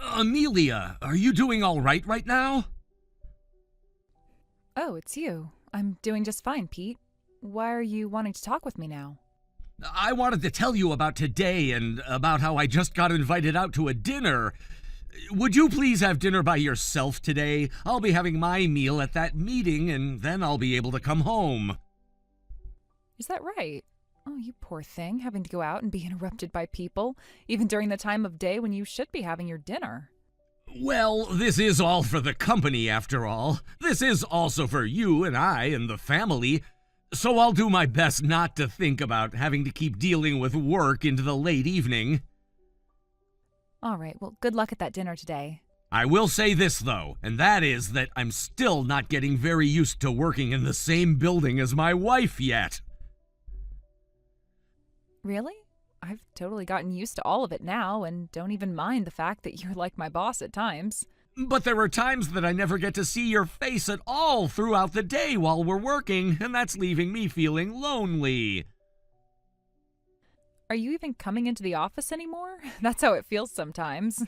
Amelia, are you doing all right now? Oh, it's you. I'm doing just fine, Pete. Why are you wanting to talk with me now? I wanted to tell you about today and about how I just got invited out to a dinner. Would you please have dinner by yourself today? I'll be having my meal at that meeting and then I'll be able to come home. Is that right? Oh, you poor thing, having to go out and be interrupted by people, even during the time of day when you should be having your dinner. Well, this is all for the company after all. This is also for you and I and the family. So I'll do my best not to think about having to keep dealing with work into the late evening. All right, well, good luck at that dinner today. I will say this, though, and that is that I'm still not getting very used to working in the same building as my wife yet. Really? I've totally gotten used to all of it now and don't even mind the fact that you're like my boss at times. But there are times that I never get to see your face at all throughout the day while we're working, and that's leaving me feeling lonely. Are you even coming into the office anymore? That's how it feels sometimes.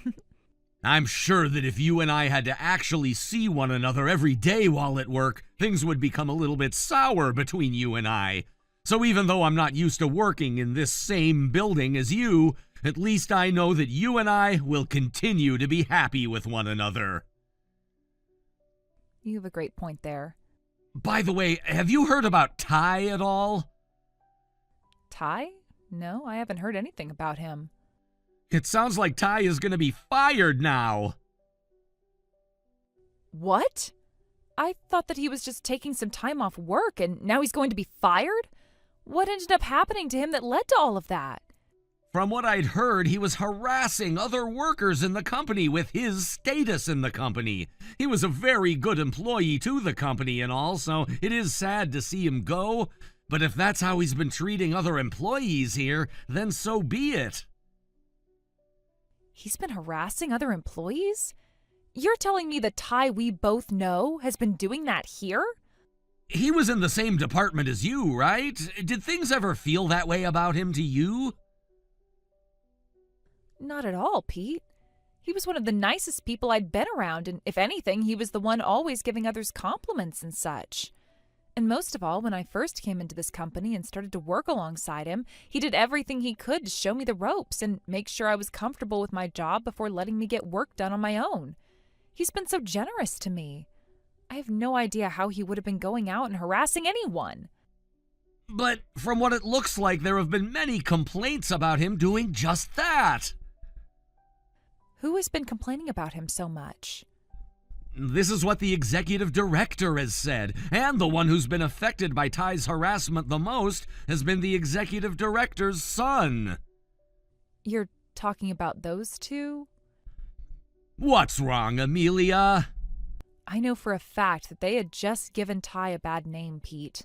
I'm sure that if you and I had to actually see one another every day while at work, things would become a little bit sour between you and I. So even though I'm not used to working in this same building as you, at least I know that you and I will continue to be happy with one another. You have a great point there. By the way, have you heard about Ty at all? Ty? No, I haven't heard anything about him. It sounds like Ty is going to be fired now. What? I thought that he was just taking some time off work and now he's going to be fired? What ended up happening to him that led to all of that? From what I'd heard, he was harassing other workers in the company with his status in the company. He was a very good employee to the company and all, so it is sad to see him go. But if that's how he's been treating other employees here, then so be it. He's been harassing other employees? You're telling me the Ty we both know has been doing that here? He was in the same department as you, right? Did things ever feel that way about him to you? Not at all, Pete. He was one of the nicest people I'd been around, and if anything, he was the one always giving others compliments and such. And most of all, when I first came into this company and started to work alongside him, he did everything he could to show me the ropes and make sure I was comfortable with my job before letting me get work done on my own. He's been so generous to me. I have no idea how he would have been going out and harassing anyone. But from what it looks like, there have been many complaints about him doing just that. Who has been complaining about him so much? This is what the executive director has said, and the one who's been affected by Ty's harassment the most has been the executive director's son. You're talking about those two? What's wrong, Amelia? I know for a fact that they had just given Ty a bad name, Pete.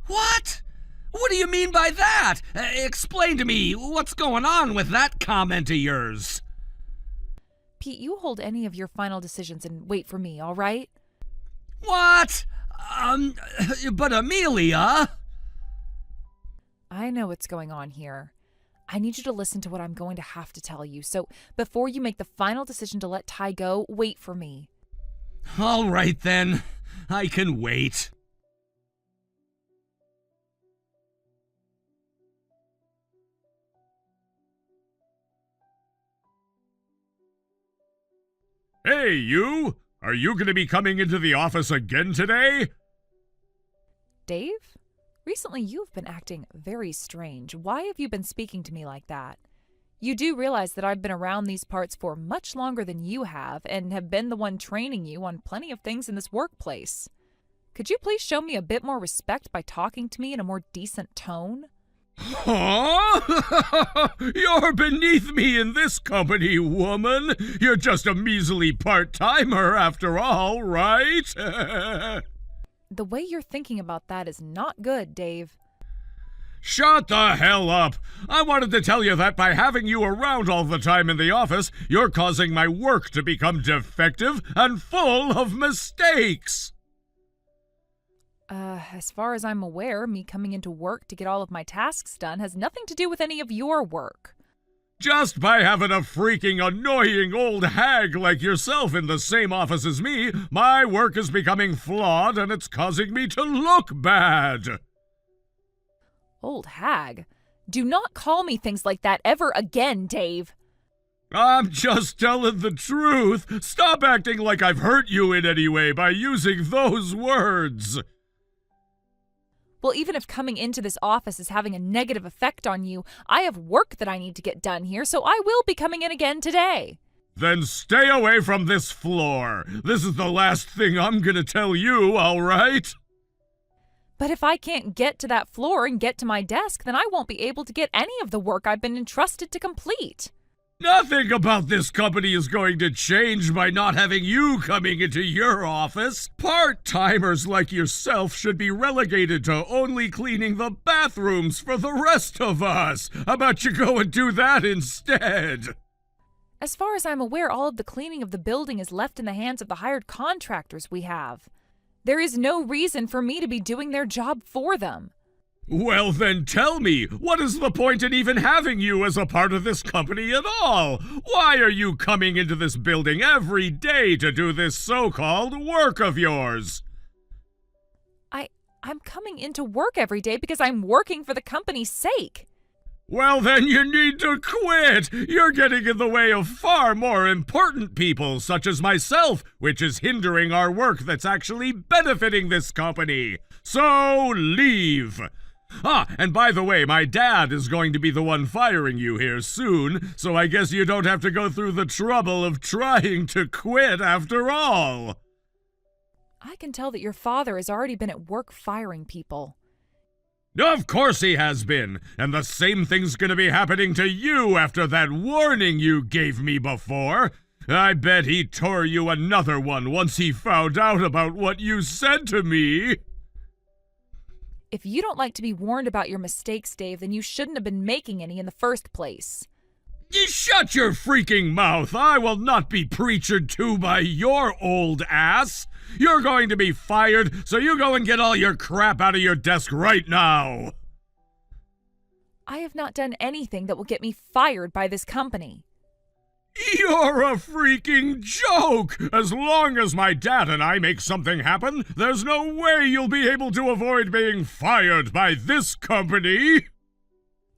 What? What do you mean by that? Explain to me what's going on with that comment of yours. Pete, you hold any of your final decisions and wait for me, all right? What? But Amelia... I know what's going on here. I need you to listen to what I'm going to have to tell you. So before you make the final decision to let Ty go, wait for me. All right, then. I can wait. Hey, you! Are you going to be coming into the office again today? Dave? Recently you've been acting very strange. Why have you been speaking to me like that? You do realize that I've been around these parts for much longer than you have and have been the one training you on plenty of things in this workplace. Could you please show me a bit more respect by talking to me in a more decent tone? Huh? You're beneath me in this company, woman. You're just a measly part-timer after all, right? The way you're thinking about that is not good, Dave. Shut the hell up! I wanted to tell you that by having you around all the time in the office, you're causing my work to become defective and full of mistakes! As far as I'm aware, me coming into work to get all of my tasks done has nothing to do with any of your work. Just by having a freaking annoying old hag like yourself in the same office as me, my work is becoming flawed and it's causing me to look bad. Old hag? Do not call me things like that ever again, Dave. I'm just telling the truth. Stop acting like I've hurt you in any way by using those words. Well, even if coming into this office is having a negative effect on you, I have work that I need to get done here, so I will be coming in again today. Then stay away from this floor. This is the last thing I'm gonna tell you, all right? But if I can't get to that floor and get to my desk, then I won't be able to get any of the work I've been entrusted to complete. Nothing about this company is going to change by not having you coming into your office. Part-timers like yourself should be relegated to only cleaning the bathrooms for the rest of us. How about you go and do that instead? As far as I'm aware, all of the cleaning of the building is left in the hands of the hired contractors we have. There is no reason for me to be doing their job for them. Well, then tell me, what is the point in even having you as a part of this company at all? Why are you coming into this building every day to do this so-called work of yours? I'm coming into work every day because I'm working for the company's sake. Well, then you need to quit! You're getting in the way of far more important people, such as myself, which is hindering our work that's actually benefiting this company. So, leave! And by the way, my dad is going to be the one firing you here soon, so I guess you don't have to go through the trouble of trying to quit after all. I can tell that your father has already been at work firing people. Of course he has been, and the same thing's gonna be happening to you after that warning you gave me before. I bet he tore you another one once he found out about what you said to me. If you don't like to be warned about your mistakes, Dave, then you shouldn't have been making any in the first place. You shut your freaking mouth! I will not be preached to by your old ass! You're going to be fired, so you go and get all your crap out of your desk right now! I have not done anything that will get me fired by this company. You're a freaking joke! As long as my dad and I make something happen, there's no way you'll be able to avoid being fired by this company!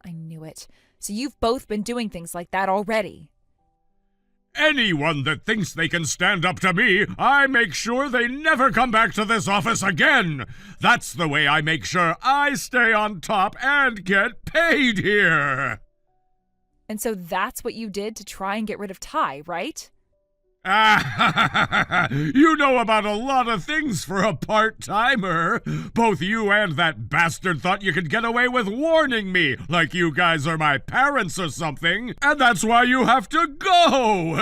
I knew it. So you've both been doing things like that already. Anyone that thinks they can stand up to me, I make sure they never come back to this office again! That's the way I make sure I stay on top and get paid here! And so that's what you did to try and get rid of Ty, right? You know about a lot of things for a part-timer. Both you and that bastard thought you could get away with warning me, like you guys are my parents or something, and that's why you have to go.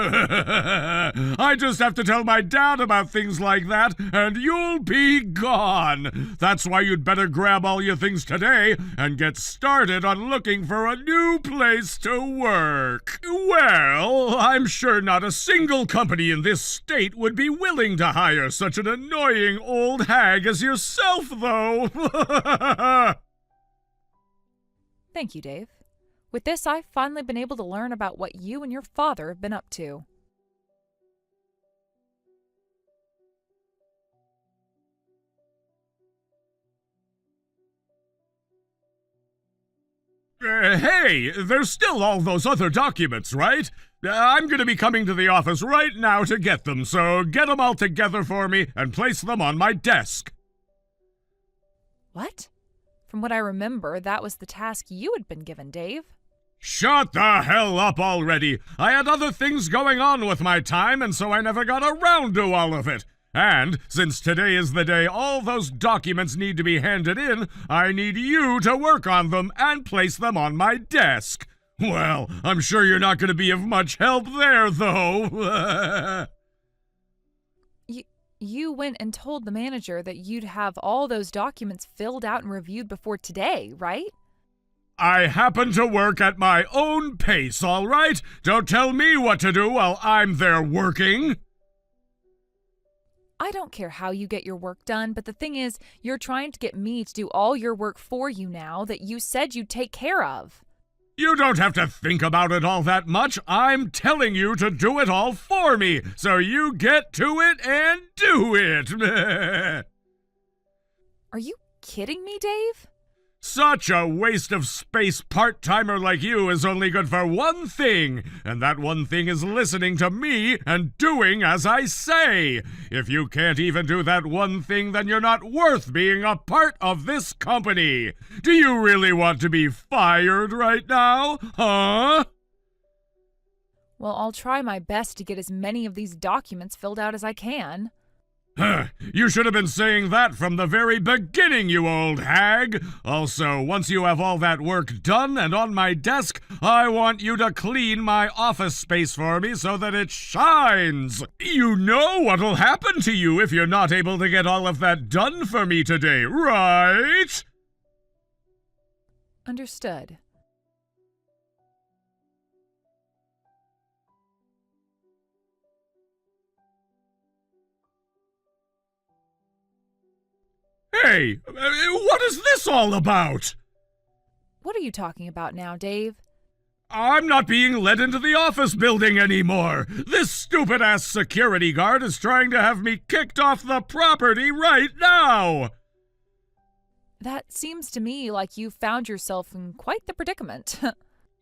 I just have to tell my dad about things like that, and you'll be gone. That's why you'd better grab all your things today and get started on looking for a new place to work. Well, I'm sure not a single company in this state would be willing to hire such an annoying old hag as yourself, though. Thank you, Dave. With this, I've finally been able to learn about what you and your father have been up to. Hey, there's still all those other documents, right? I'm gonna be coming to the office right now to get them, so get them all together for me and place them on my desk. What? From what I remember, that was the task you had been given, Dave. Shut the hell up already! I had other things going on with my time, and so I never got around to all of it. And, since today is the day all those documents need to be handed in, I need you to work on them and place them on my desk. Well, I'm sure you're not going to be of much help there, though. You went and told the manager that you'd have all those documents filled out and reviewed before today, right? I happen to work at my own pace, all right? Don't tell me what to do while I'm there working. I don't care how you get your work done, but the thing is, you're trying to get me to do all your work for you now that you said you'd take care of. You don't have to think about it all that much. I'm telling you to do it all for me, so you get to it and do it. Are you kidding me, Dave? Such a waste of space. Part-timer like you is only good for one thing, and that one thing is listening to me and doing as I say. If you can't even do that one thing, then you're not worth being a part of this company. Do you really want to be fired right now? Huh? Well, I'll try my best to get as many of these documents filled out as I can. You should have been saying that from the very beginning, you old hag. Also, once you have all that work done and on my desk, I want you to clean my office space for me so that it shines. You know what'll happen to you if you're not able to get all of that done for me today, right? Understood. Hey, what is this all about? What are you talking about now, Dave? I'm not being let into the office building anymore. This stupid-ass security guard is trying to have me kicked off the property right now. That seems to me like you found yourself in quite the predicament.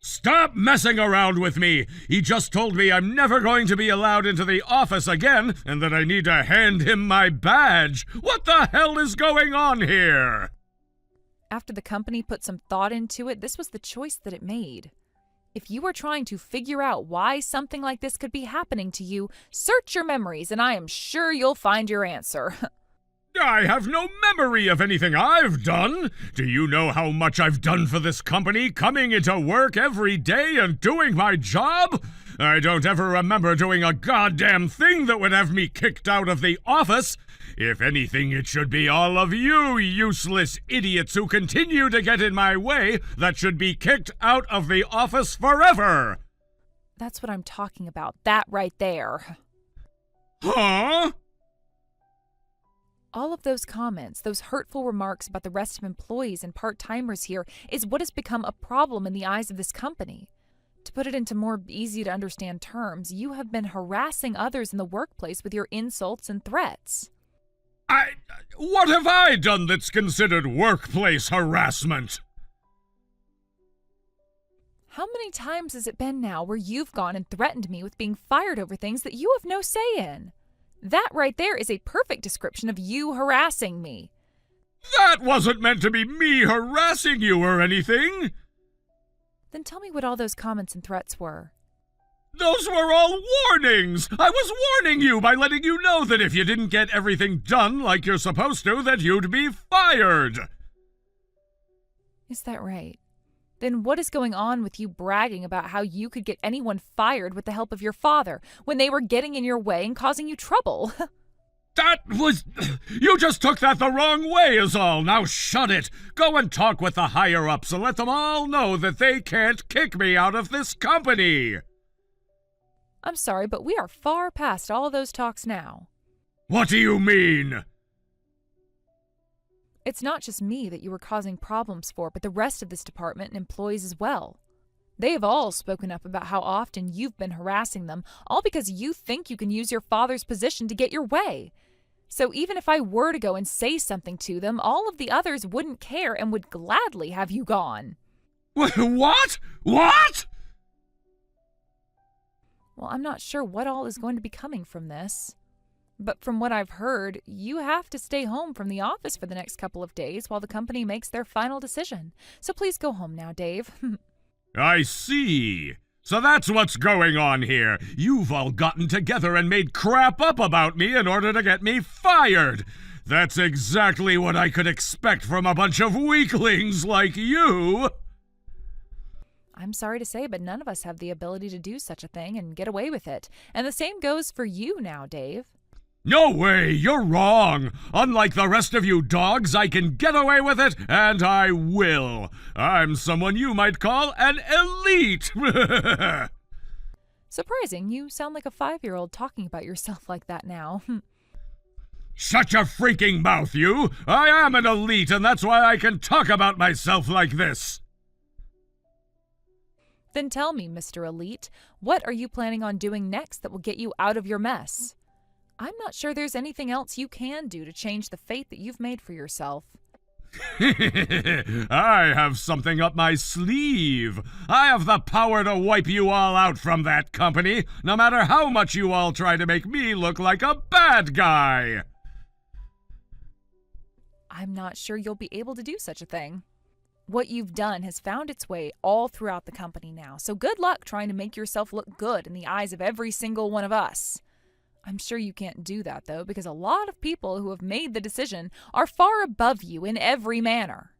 Stop messing around with me! He just told me I'm never going to be allowed into the office again, and that I need to hand him my badge. What the hell is going on here? After the company put some thought into it, this was the choice that it made. If you are trying to figure out why something like this could be happening to you, search your memories, and I am sure you'll find your answer. I have no memory of anything I've done. Do you know how much I've done for this company, coming into work every day and doing my job? I don't ever remember doing a goddamn thing that would have me kicked out of the office. If anything, it should be all of you useless idiots who continue to get in my way that should be kicked out of the office forever. That's what I'm talking about, that right there. Huh? All of those comments, those hurtful remarks about the rest of employees and part-timers here is what has become a problem in the eyes of this company. To put it into more easy-to-understand terms, you have been harassing others in the workplace with your insults and threats. What have I done that's considered workplace harassment? How many times has it been now where you've gone and threatened me with being fired over things that you have no say in? That right there is a perfect description of you harassing me. That wasn't meant to be me harassing you or anything. Then tell me what all those comments and threats were. Those were all warnings! I was warning you by letting you know that if you didn't get everything done like you're supposed to, that you'd be fired! Is that right? Then what is going on with you bragging about how you could get anyone fired with the help of your father when they were getting in your way and causing you trouble? You just took that the wrong way is all. Now shut it. Go and talk with the higher-ups and let them all know that they can't kick me out of this company. I'm sorry, but we are far past all those talks now. What do you mean? It's not just me that you were causing problems for, but the rest of this department and employees as well. They have all spoken up about how often you've been harassing them, all because you think you can use your father's position to get your way. So even if I were to go and say something to them, all of the others wouldn't care and would gladly have you gone. What? What? Well, I'm not sure what all is going to be coming from this. But from what I've heard, you have to stay home from the office for the next couple of days while the company makes their final decision. So please go home now, Dave. I see. So that's what's going on here. You've all gotten together and made crap up about me in order to get me fired. That's exactly what I could expect from a bunch of weaklings like you. I'm sorry to say, but none of us have the ability to do such a thing and get away with it. And the same goes for you now, Dave. No way, you're wrong. Unlike the rest of you dogs, I can get away with it, and I will. I'm someone you might call an elite. Surprising, you sound like a 5-year-old talking about yourself like that now. Shut your freaking mouth, you. I am an elite, and that's why I can talk about myself like this. Then tell me, Mr. Elite, what are you planning on doing next that will get you out of your mess? I'm not sure there's anything else you can do to change the fate that you've made for yourself. I have something up my sleeve. I have the power to wipe you all out from that company, no matter how much you all try to make me look like a bad guy. I'm not sure you'll be able to do such a thing. What you've done has found its way all throughout the company now, so good luck trying to make yourself look good in the eyes of every single one of us. I'm sure you can't do that, though, because a lot of people who have made the decision are far above you in every manner.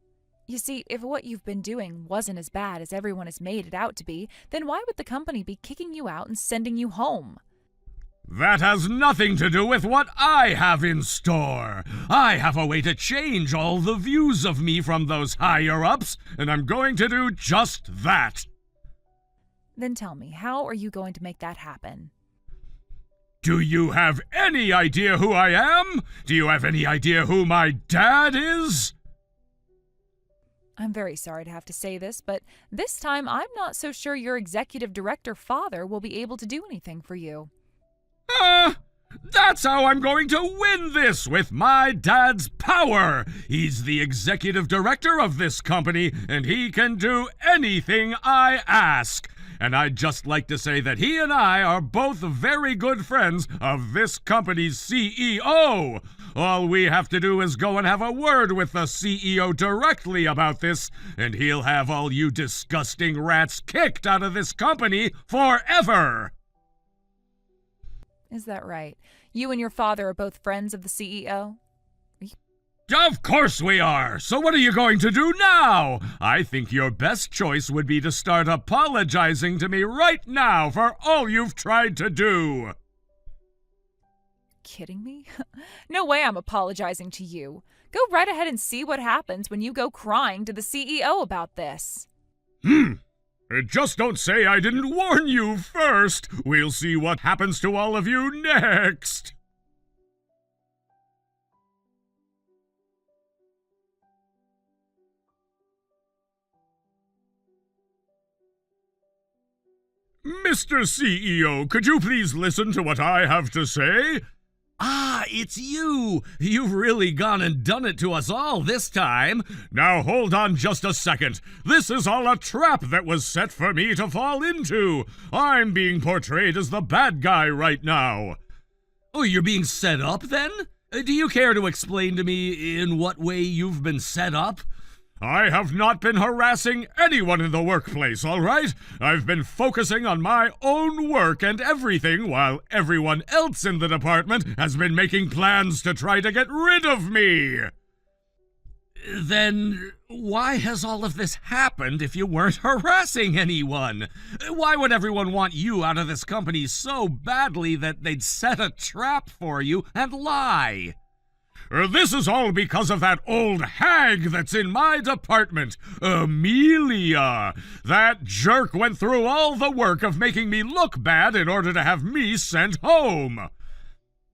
You see, if what you've been doing wasn't as bad as everyone has made it out to be, then why would the company be kicking you out and sending you home? That has nothing to do with what I have in store. I have a way to change all the views of me from those higher-ups, and I'm going to do just that. Then tell me, how are you going to make that happen? Do you have any idea who I am? Do you have any idea who my dad is? I'm very sorry to have to say this, but this time I'm not so sure your executive director father will be able to do anything for you. That's how I'm going to win this, with my dad's power. He's the executive director of this company, and he can do anything I ask. And I'd just like to say that he and I are both very good friends of this company's CEO. All we have to do is go and have a word with the CEO directly about this, and he'll have all you disgusting rats kicked out of this company forever. Is that right? You and your father are both friends of the CEO? Of course we are! So what are you going to do now? I think your best choice would be to start apologizing to me right now for all you've tried to do. Kidding me? No way I'm apologizing to you. Go right ahead and see what happens when you go crying to the CEO about this. Just don't say I didn't warn you first. We'll see what happens to all of you next. Mr. CEO, could you please listen to what I have to say? Ah, it's you! You've really gone and done it to us all this time. Now hold on just a second. This is all a trap that was set for me to fall into. I'm being portrayed as the bad guy right now. Oh, you're being set up then? Do you care to explain to me in what way you've been set up? I have not been harassing anyone in the workplace, all right? I've been focusing on my own work and everything while everyone else in the department has been making plans to try to get rid of me. Then why has all of this happened if you weren't harassing anyone? Why would everyone want you out of this company so badly that they'd set a trap for you and lie? This is all because of that old hag that's in my department, Amelia. That jerk went through all the work of making me look bad in order to have me sent home.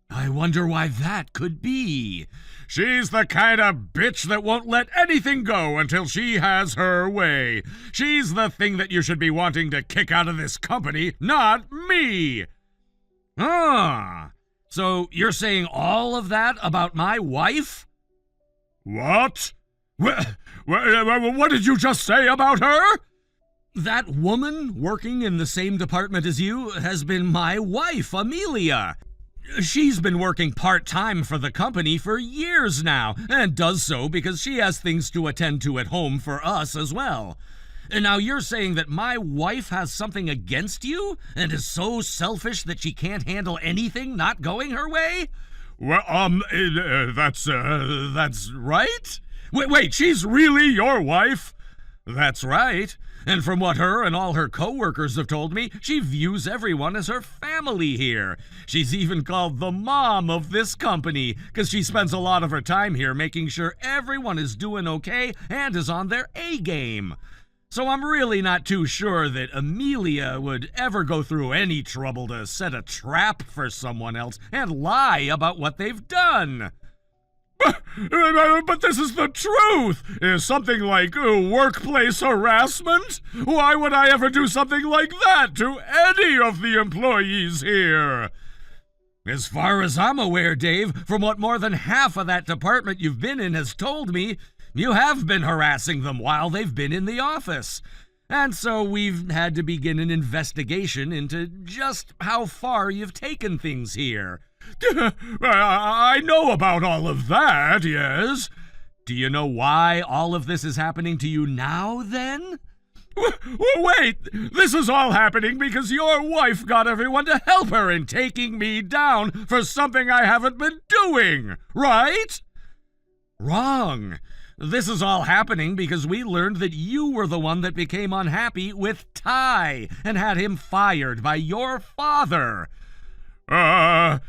I wonder why that could be. She's the kind of bitch that won't let anything go until she has her way. She's the thing that you should be wanting to kick out of this company, not me. So you're saying all of that about my wife? What? What did you just say about her? That woman working in the same department as you has been my wife, Amelia. She's been working part-time for the company for years now, and does so because she has things to attend to at home for us as well. And now you're saying that my wife has something against you and is so selfish that she can't handle anything not going her way? Well, that's right? Wait, she's really your wife? That's right. And from what her and all her co-workers have told me, she views everyone as her family here. She's even called the mom of this company, because she spends a lot of her time here making sure everyone is doing okay and is on their A game. So I'm really not too sure that Amelia would ever go through any trouble to set a trap for someone else and lie about what they've done. But this is the truth! Is something like workplace harassment? Why would I ever do something like that to any of the employees here? As far as I'm aware, Dave, from what more than half of that department you've been in has told me, you have been harassing them while they've been in the office. And so we've had to begin an investigation into just how far you've taken things here. I know about all of that, yes. Do you know why all of this is happening to you now, then? Wait, this is all happening because your wife got everyone to help her in taking me down for something I haven't been doing, right? Wrong. This is all happening because we learned that you were the one that became unhappy with Ty and had him fired by your father. Ty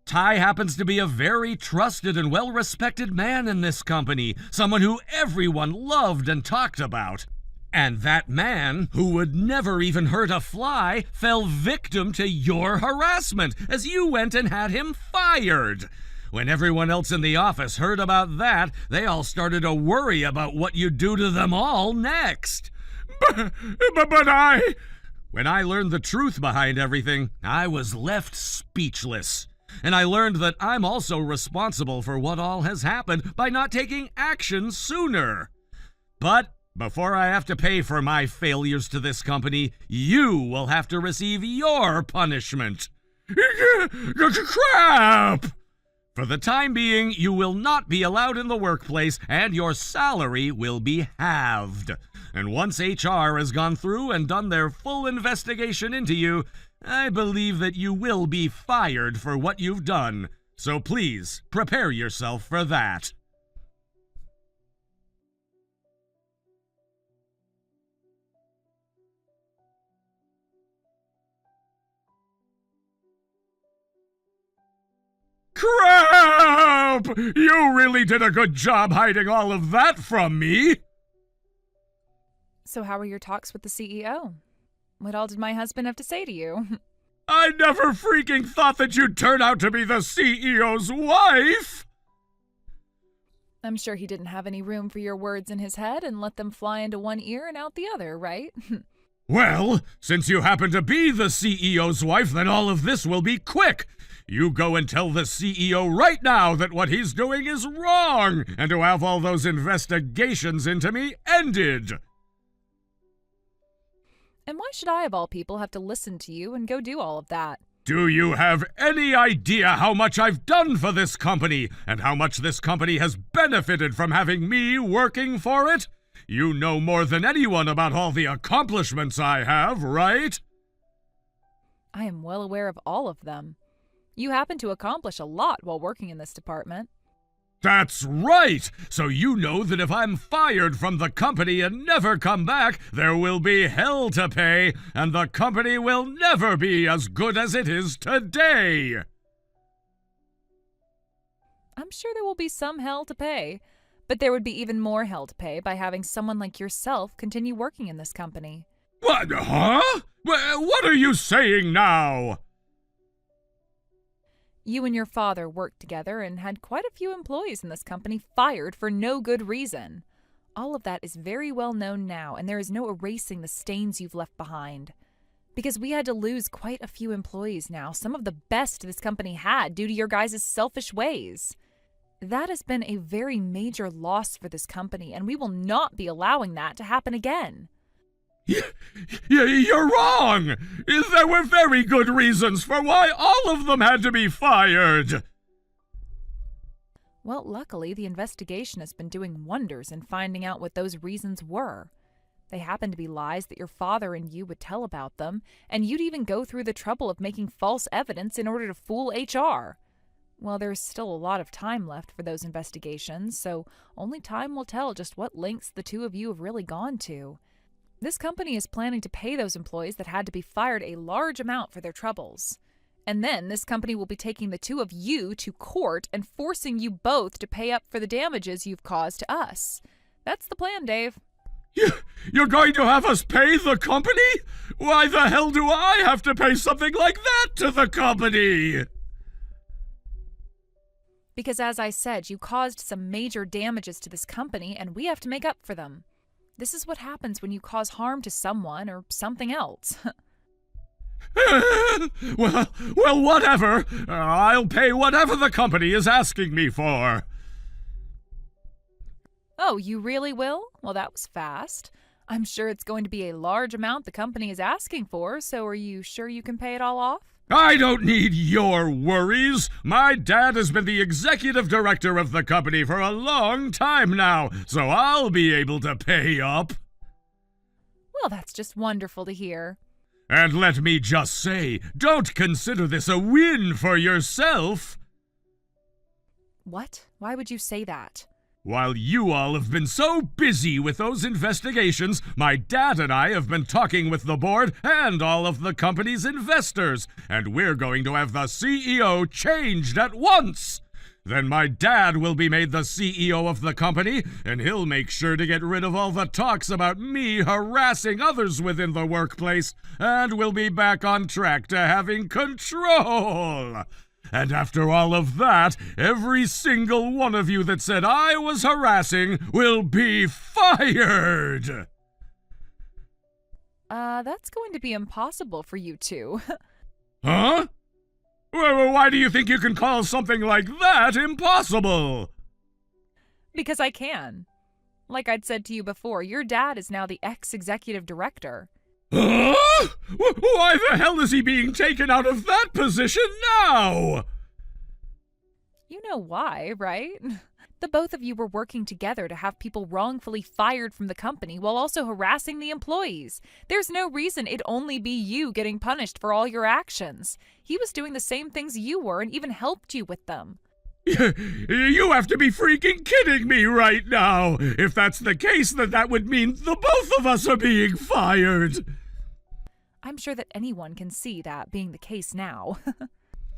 happens to be a very trusted and well-respected man in this company, someone who everyone loved and talked about. And that man, who would never even hurt a fly, fell victim to your harassment as you went and had him fired. When everyone else in the office heard about that, they all started to worry about what you'd do to them all next. But When I learned the truth behind everything, I was left speechless. And I learned that I'm also responsible for what all has happened by not taking action sooner. But before I have to pay for my failures to this company, you will have to receive your punishment. Crap! For the time being, you will not be allowed in the workplace, and your salary will be halved. And once HR has gone through and done their full investigation into you, I believe that you will be fired for what you've done. So please, prepare yourself for that. Crap! You really did a good job hiding all of that from me! So how were your talks with the CEO? What all did my husband have to say to you? I never freaking thought that you'd turn out to be the CEO's wife! I'm sure he didn't have any room for your words in his head and let them fly into one ear and out the other, right? Well, since you happen to be the CEO's wife, then all of this will be quick. You go and tell the CEO right now that what he's doing is wrong, and to have all those investigations into me ended. And why should I, of all people, have to listen to you and go do all of that? Do you have any idea how much I've done for this company, and how much this company has benefited from having me working for it? You know more than anyone about all the accomplishments I have, right? I am well aware of all of them. You happen to accomplish a lot while working in this department. That's right! So you know that if I'm fired from the company and never come back, there will be hell to pay, and the company will never be as good as it is today! I'm sure there will be some hell to pay, but there would be even more hell to pay by having someone like yourself continue working in this company. What? Huh? What are you saying now? You and your father worked together and had quite a few employees in this company fired for no good reason. All of that is very well known now, and there is no erasing the stains you've left behind. Because we had to lose quite a few employees now, some of the best this company had due to your guys' selfish ways. That has been a very major loss for this company, and we will not be allowing that to happen again. You're wrong! There were very good reasons for why all of them had to be fired! Well, luckily, the investigation has been doing wonders in finding out what those reasons were. They happen to be lies that your father and you would tell about them, and you'd even go through the trouble of making false evidence in order to fool HR. Well, there's still a lot of time left for those investigations, so only time will tell just what lengths the two of you have really gone to. This company is planning to pay those employees that had to be fired a large amount for their troubles. And then this company will be taking the two of you to court and forcing you both to pay up for the damages you've caused to us. That's the plan, Dave. You're going to have us pay the company? Why the hell do I have to pay something like that to the company? Because as I said, you caused some major damages to this company, and we have to make up for them. This is what happens when you cause harm to someone or something else. well, whatever. I'll pay whatever the company is asking me for. Oh, you really will? Well, that was fast. I'm sure it's going to be a large amount the company is asking for, so are you sure you can pay it all off? I don't need your worries. My dad has been the executive director of the company for a long time now, so I'll be able to pay up. Well, that's just wonderful to hear. And let me just say, don't consider this a win for yourself. What? Why would you say that? While you all have been so busy with those investigations, my dad and I have been talking with the board and all of the company's investors, and we're going to have the CEO changed at once. Then my dad will be made the CEO of the company, and he'll make sure to get rid of all the talks about me harassing others within the workplace, and we'll be back on track to having control. And after all of that, every single one of you that said I was harassing will be fired! That's going to be impossible for you two. Huh? Well, why do you think you can call something like that impossible? Because I can. Like I'd said to you before, your dad is now the ex-executive director. Huh? Why the hell is he being taken out of that position now? You know why, right? The both of you were working together to have people wrongfully fired from the company while also harassing the employees. There's no reason it'd only be you getting punished for all your actions. He was doing the same things you were and even helped you with them. You have to be freaking kidding me right now. If that's the case, then that would mean the both of us are being fired. I'm sure that anyone can see that being the case now.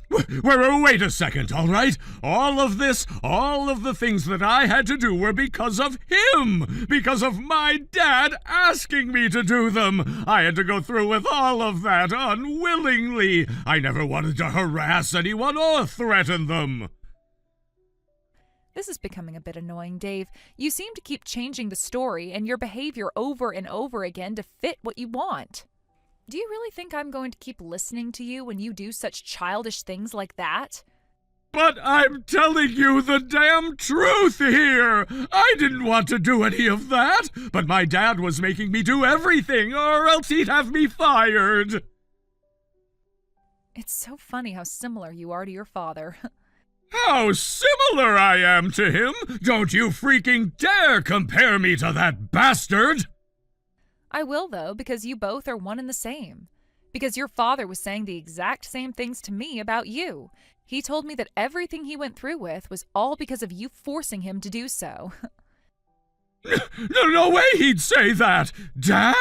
Wait a second, all right? All of the things that I had to do were because of him! Because of my dad asking me to do them! I had to go through with all of that unwillingly! I never wanted to harass anyone or threaten them! This is becoming a bit annoying, Dave. You seem to keep changing the story and your behavior over and over again to fit what you want. Do you really think I'm going to keep listening to you when you do such childish things like that? But I'm telling you the damn truth here! I didn't want to do any of that, but my dad was making me do everything, or else he'd have me fired! It's so funny how similar you are to your father. How similar I am to him! Don't you freaking dare compare me to that bastard! I will, though, because you both are one and the same. Because your father was saying the exact same things to me about you. He told me that everything he went through with was all because of you forcing him to do so. No way he'd say that! Dad?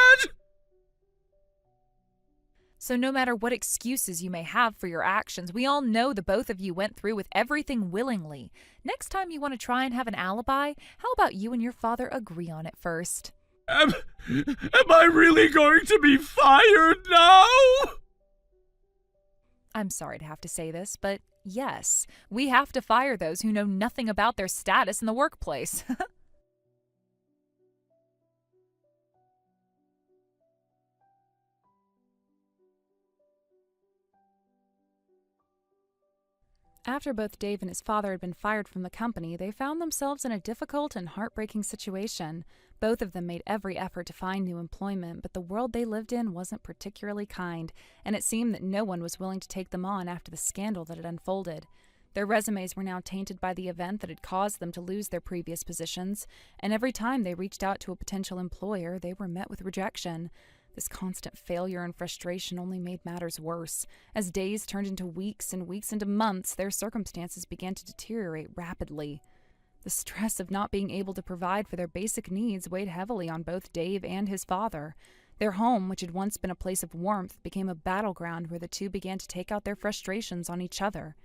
So no matter what excuses you may have for your actions, we all know the both of you went through with everything willingly. Next time you want to try and have an alibi, how about you and your father agree on it first? Am I really going to be fired now? I'm sorry to have to say this, but yes, we have to fire those who know nothing about their status in the workplace. After both Dave and his father had been fired from the company, they found themselves in a difficult and heartbreaking situation. Both of them made every effort to find new employment, but the world they lived in wasn't particularly kind, and it seemed that no one was willing to take them on after the scandal that had unfolded. Their resumes were now tainted by the event that had caused them to lose their previous positions, and every time they reached out to a potential employer, they were met with rejection. This constant failure and frustration only made matters worse. As days turned into weeks and weeks into months, their circumstances began to deteriorate rapidly. The stress of not being able to provide for their basic needs weighed heavily on both Dave and his father. Their home, which had once been a place of warmth, became a battleground where the two began to take out their frustrations on each other.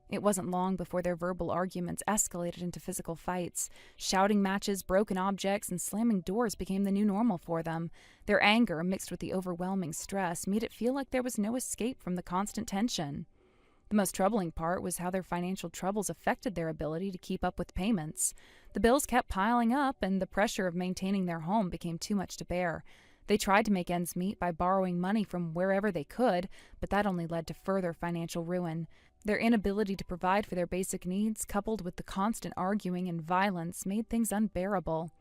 It wasn't long before their verbal arguments escalated into physical fights. Shouting matches, broken objects, and slamming doors became the new normal for them. Their anger, mixed with the overwhelming stress, made it feel like there was no escape from the constant tension. The most troubling part was how their financial troubles affected their ability to keep up with payments. The bills kept piling up, and the pressure of maintaining their home became too much to bear. They tried to make ends meet by borrowing money from wherever they could, but that only led to further financial ruin. Their inability to provide for their basic needs, coupled with the constant arguing and violence, made things unbearable.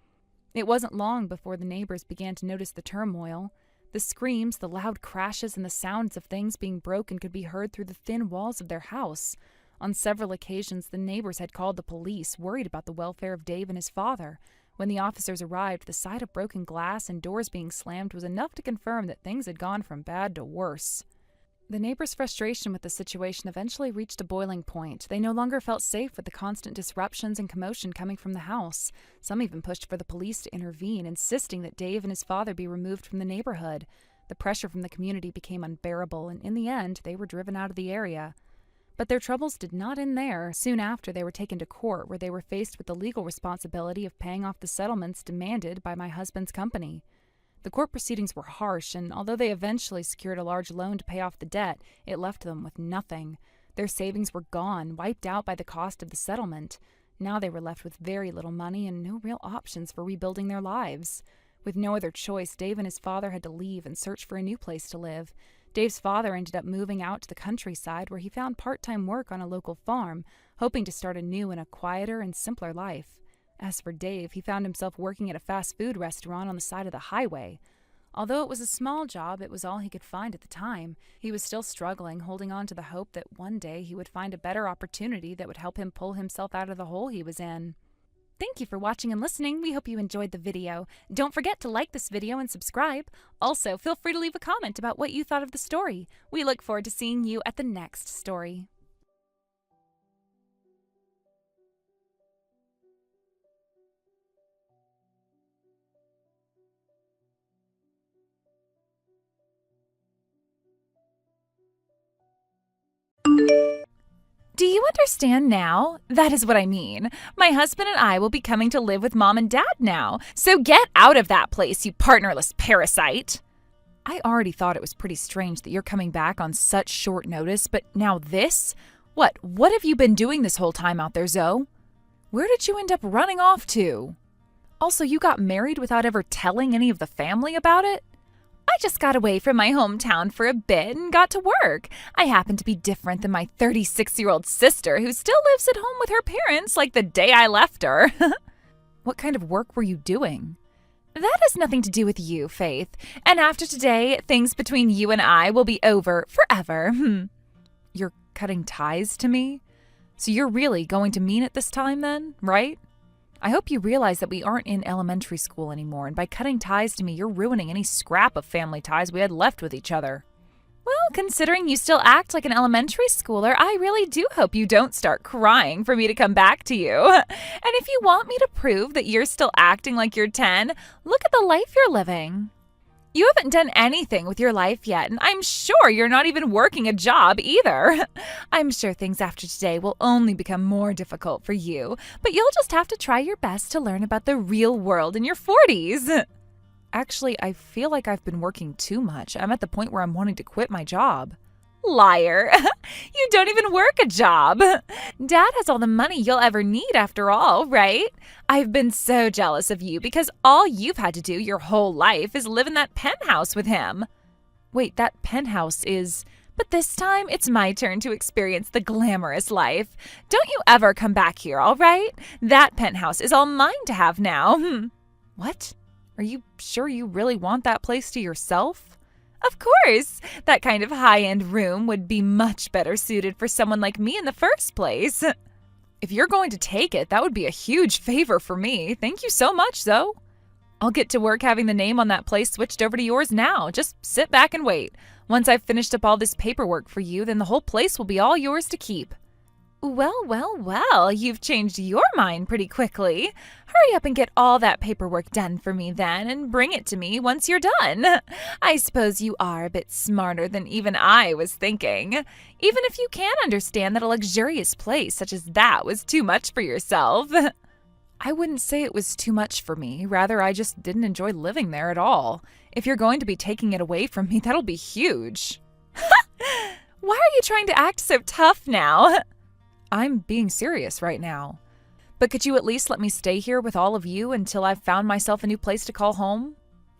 It wasn't long before the neighbors began to notice the turmoil. The screams, the loud crashes, and the sounds of things being broken could be heard through the thin walls of their house. On several occasions, the neighbors had called the police, worried about the welfare of Dave and his father. When the officers arrived, the sight of broken glass and doors being slammed was enough to confirm that things had gone from bad to worse. The neighbors' frustration with the situation eventually reached a boiling point. They no longer felt safe with the constant disruptions and commotion coming from the house. Some even pushed for the police to intervene, insisting that Dave and his father be removed from the neighborhood. The pressure from the community became unbearable, and in the end, they were driven out of the area. But their troubles did not end there. Soon after, they were taken to court, where they were faced with the legal responsibility of paying off the settlements demanded by my husband's company. The court proceedings were harsh, and although they eventually secured a large loan to pay off the debt, it left them with nothing. Their savings were gone, wiped out by the cost of the settlement. Now they were left with very little money and no real options for rebuilding their lives. With no other choice, Dave and his father had to leave and search for a new place to live. Dave's father ended up moving out to the countryside, where he found part-time work on a local farm, hoping to start anew in a quieter and simpler life. As for Dave, he found himself working at a fast food restaurant on the side of the highway. Although it was a small job, it was all he could find at the time. He was still struggling, holding on to the hope that one day he would find a better opportunity that would help him pull himself out of the hole he was in. Thank you for watching and listening. We hope you enjoyed the video. Don't forget to like this video and subscribe. Also, feel free to leave a comment about what you thought of the story. We look forward to seeing you at the next story. Do you understand now? That is what I mean. My husband and I will be coming to live with Mom and Dad now. So get out of that place, you partnerless parasite. I already thought it was pretty strange that you're coming back on such short notice, but now this? What have you been doing this whole time out there, Zoe? Where did you end up running off to? Also, you got married without ever telling any of the family about it? I just got away from my hometown for a bit and got to work. I happen to be different than my 36-year-old sister who still lives at home with her parents like the day I left her. What kind of work were you doing? That has nothing to do with you, Faith. And after today, things between you and I will be over forever. You're cutting ties to me? So you're really going to mean it this time then, right? I hope you realize that we aren't in elementary school anymore, and by cutting ties to me, you're ruining any scrap of family ties we had left with each other. Well, considering you still act like an elementary schooler, I really do hope you don't start crying for me to come back to you. And if you want me to prove that you're still acting like you're 10, look at the life you're living. You haven't done anything with your life yet, and I'm sure you're not even working a job either. I'm sure things after today will only become more difficult for you, but you'll just have to try your best to learn about the real world in your 40s. Actually, I feel like I've been working too much. I'm at the point where I'm wanting to quit my job. Liar. You don't even work a job. Dad has all the money you'll ever need after all, right? I've been so jealous of you because all you've had to do your whole life is live in that penthouse with him. Wait, that penthouse is... But this time, it's my turn to experience the glamorous life. Don't you ever come back here, all right? That penthouse is all mine to have now. What? Are you sure you really want that place to yourself? Of course! That kind of high-end room would be much better suited for someone like me in the first place. If you're going to take it, that would be a huge favor for me. Thank you so much, Zoe. I'll get to work having the name on that place switched over to yours now. Just sit back and wait. Once I've finished up all this paperwork for you, then the whole place will be all yours to keep. Well, you've changed your mind pretty quickly. Hurry up and get all that paperwork done for me then, and bring it to me once you're done. I suppose you are a bit smarter than even I was thinking. Even if you can understand that a luxurious place such as that was too much for yourself. I wouldn't say it was too much for me. Rather, I just didn't enjoy living there at all. If you're going to be taking it away from me, that'll be huge. Why are you trying to act so tough now? I'm being serious right now. But could you at least let me stay here with all of you until I've found myself a new place to call home?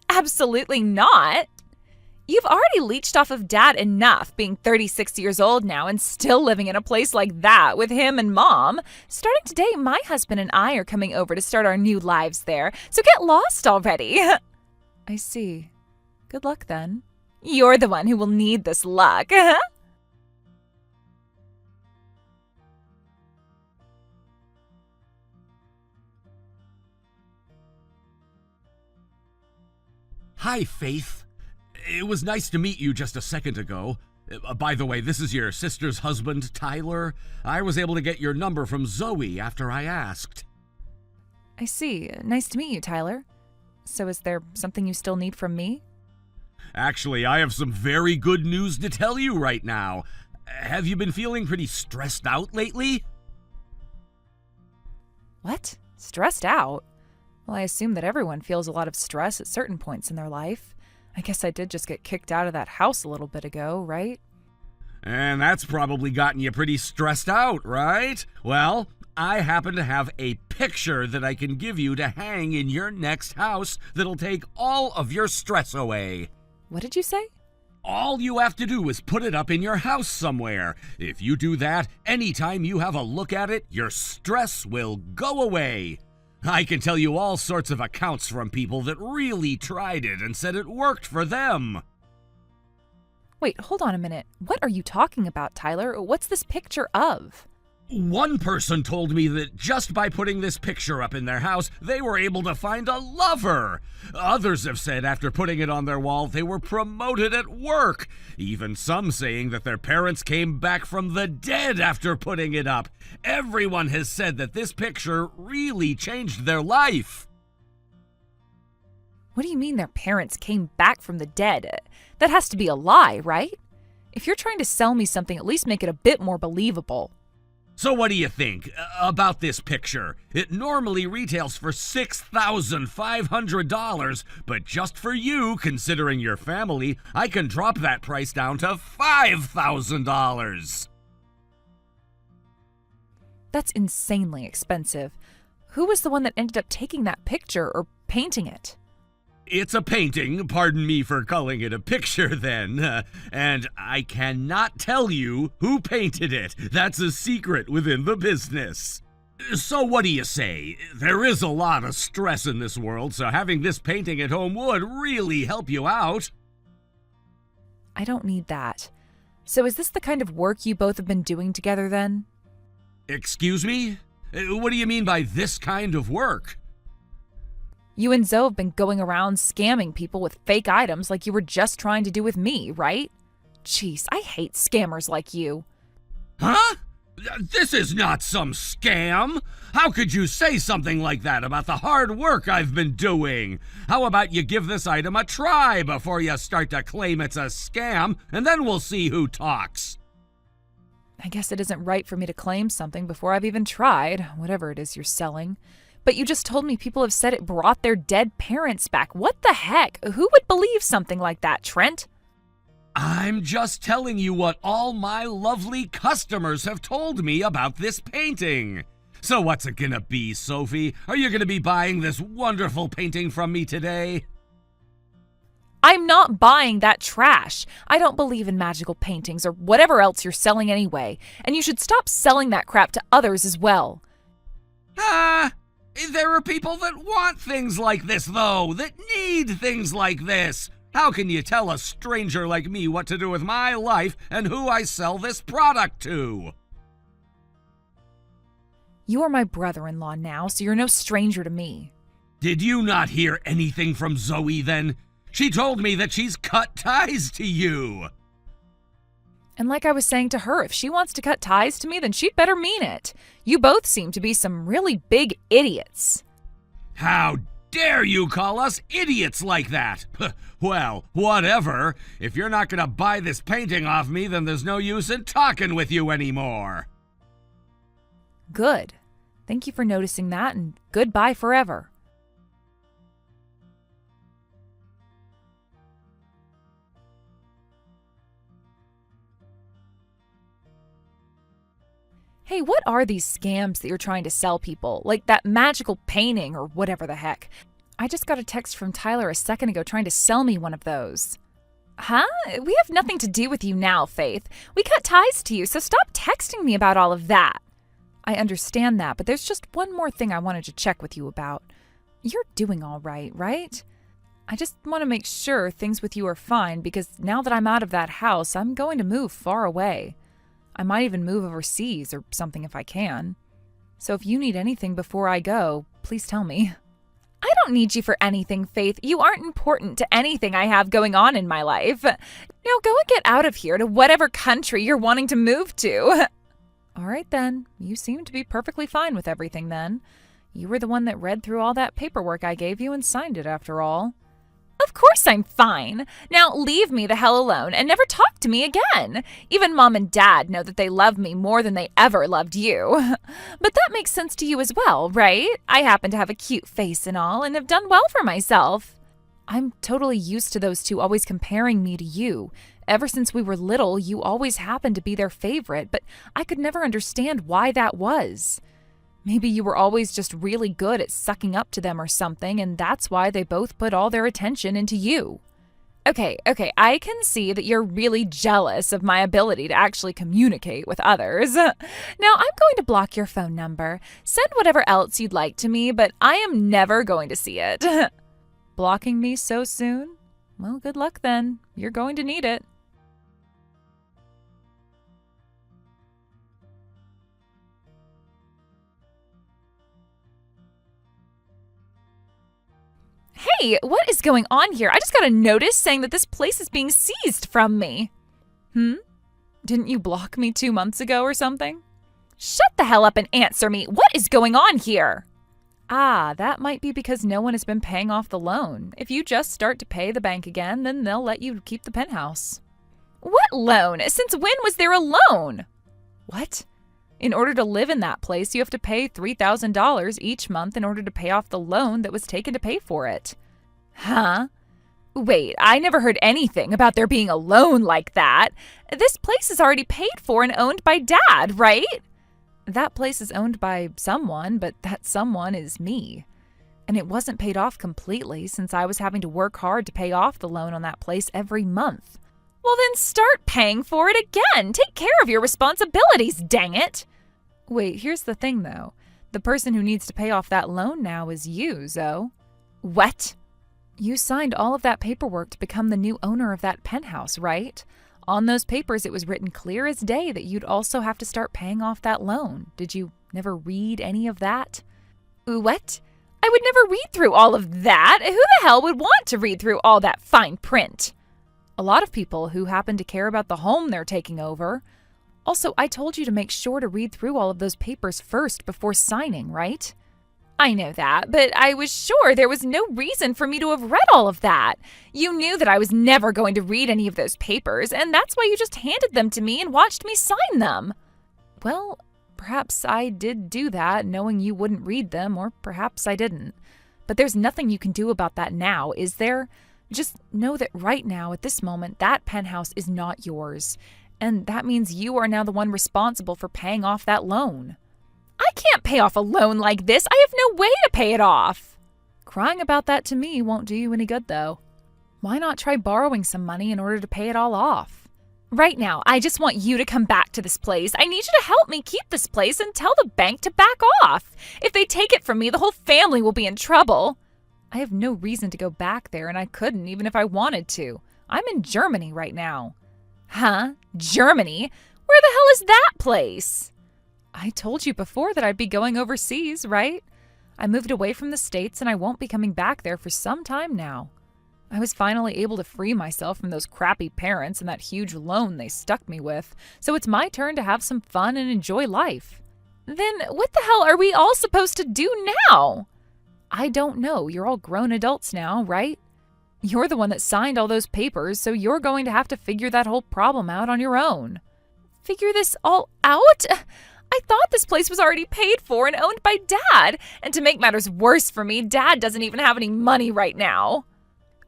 Absolutely not. You've already leached off of Dad enough, being 36 years old now and still living in a place like that with him and Mom. Starting today, my husband and I are coming over to start our new lives there, so get lost already. I see. Good luck then. You're the one who will need this luck. Hi, Faith. It was nice to meet you just a second ago. By the way, this is your sister's husband, Tyler. I was able to get your number from Zoe after I asked. I see. Nice to meet you, Tyler. So is there something you still need from me? Actually, I have some very good news to tell you right now. Have you been feeling pretty stressed out lately? What? Stressed out? Well, I assume that everyone feels a lot of stress at certain points in their life. I guess I did just get kicked out of that house a little bit ago, right? And that's probably gotten you pretty stressed out, right? Well, I happen to have a picture that I can give you to hang in your next house that'll take all of your stress away. What did you say? All you have to do is put it up in your house somewhere. If you do that, anytime you have a look at it, your stress will go away. I can tell you all sorts of accounts from people that really tried it and said it worked for them. Wait, hold on a minute. What are you talking about, Tyler? What's this picture of? One person told me that just by putting this picture up in their house, they were able to find a lover. Others have said after putting it on their wall, they were promoted at work. Even some saying that their parents came back from the dead after putting it up. Everyone has said that this picture really changed their life. What do you mean their parents came back from the dead? That has to be a lie, right? If you're trying to sell me something, at least make it a bit more believable. So what do you think about this picture? It normally retails for $6,500, but just for you, considering your family, I can drop that price down to $5,000. That's insanely expensive. Who was the one that ended up taking that picture or painting it? It's a painting, pardon me for calling it a picture then, and I cannot tell you who painted it. That's a secret within the business. So what do you say? There is a lot of stress in this world, so having this painting at home would really help you out. I don't need that. So is this the kind of work you both have been doing together then? Excuse me? What do you mean by this kind of work? You and Zoe have been going around scamming people with fake items like you were just trying to do with me, right? Jeez, I hate scammers like you. Huh? This is not some scam. How could you say something like that about the hard work I've been doing? How about you give this item a try before you start to claim it's a scam, and then we'll see who talks. I guess it isn't right for me to claim something before I've even tried, whatever it is you're selling. But you just told me people have said it brought their dead parents back. What the heck? Who would believe something like that, Trent? I'm just telling you what all my lovely customers have told me about this painting. So what's it gonna be, Sophie? Are you gonna be buying this wonderful painting from me today? I'm not buying that trash. I don't believe in magical paintings or whatever else you're selling anyway. And you should stop selling that crap to others as well. There are people that want things like this, though, that need things like this. How can you tell a stranger like me what to do with my life and who I sell this product to? You are my brother-in-law now, so you're no stranger to me. Did you not hear anything from Zoe then? She told me that she's cut ties to you. And like I was saying to her, if she wants to cut ties to me, then she'd better mean it. You both seem to be some really big idiots. How dare you call us idiots like that? Well, whatever. If you're not gonna buy this painting off me, then there's no use in talking with you anymore. Good. Thank you for noticing that, and goodbye forever. Hey, what are these scams that you're trying to sell people? Like that magical painting or whatever the heck. I just got a text from Tyler a second ago trying to sell me one of those. Huh? We have nothing to do with you now, Faith. We cut ties to you, so stop texting me about all of that. I understand that, but there's just one more thing I wanted to check with you about. You're doing all right, right? I just want to make sure things with you are fine because now that I'm out of that house, I'm going to move far away. I might even move overseas or something if I can. So if you need anything before I go, please tell me. I don't need you for anything, Faith. You aren't important to anything I have going on in my life. Now go and get out of here to whatever country you're wanting to move to. All right then. You seem to be perfectly fine with everything then. You were the one that read through all that paperwork I gave you and signed it after all. Of course I'm fine. Now leave me the hell alone and never talk to me again. Even Mom and Dad know that they love me more than they ever loved you. But that makes sense to you as well, right? I happen to have a cute face and all and have done well for myself. I'm totally used to those two always comparing me to you. Ever since we were little, you always happened to be their favorite, but I could never understand why that was. Maybe you were always just really good at sucking up to them or something, and that's why they both put all their attention into you. Okay, I can see that you're really jealous of my ability to actually communicate with others. Now, I'm going to block your phone number. Send whatever else you'd like to me, but I am never going to see it. Blocking me so soon? Well, good luck then. You're going to need it. Hey, what is going on here? I just got a notice saying that this place is being seized from me. Didn't you block me 2 months ago or something? Shut the hell up and answer me. What is going on here? Ah, that might be because no one has been paying off the loan. If you just start to pay the bank again, then they'll let you keep the penthouse. What loan? Since when was there a loan? What? In order to live in that place, you have to pay $3,000 each month in order to pay off the loan that was taken to pay for it. Huh? Wait, I never heard anything about there being a loan like that. This place is already paid for and owned by Dad, right? That place is owned by someone, but that someone is me. And it wasn't paid off completely since I was having to work hard to pay off the loan on that place every month. Well, then start paying for it again. Take care of your responsibilities, dang it. Wait, here's the thing, though. The person who needs to pay off that loan now is you, Zoe. What? You signed all of that paperwork to become the new owner of that penthouse, right? On those papers, it was written clear as day that you'd also have to start paying off that loan. Did you never read any of that? What? I would never read through all of that. Who the hell would want to read through all that fine print? A lot of people who happen to care about the home they're taking over. Also, I told you to make sure to read through all of those papers first before signing, right? I know that, but I was sure there was no reason for me to have read all of that. You knew that I was never going to read any of those papers, and that's why you just handed them to me and watched me sign them. Well, perhaps I did do that knowing you wouldn't read them, or perhaps I didn't. But there's nothing you can do about that now, is there? Just know that right now, at this moment, that penthouse is not yours. And that means you are now the one responsible for paying off that loan. I can't pay off a loan like this. I have no way to pay it off. Crying about that to me won't do you any good, though. Why not try borrowing some money in order to pay it all off? Right now, I just want you to come back to this place. I need you to help me keep this place and tell the bank to back off. If they take it from me, the whole family will be in trouble. I have no reason to go back there, and I couldn't even if I wanted to. I'm in Germany right now. Huh? Germany? Where the hell is that place? I told you before that I'd be going overseas, right? I moved away from the States and I won't be coming back there for some time now. I was finally able to free myself from those crappy parents and that huge loan they stuck me with, so it's my turn to have some fun and enjoy life. Then what the hell are we all supposed to do now? I don't know. You're all grown adults now, right? You're the one that signed all those papers, so you're going to have to figure that whole problem out on your own. Figure this all out? I thought this place was already paid for and owned by Dad, and to make matters worse for me, Dad doesn't even have any money right now.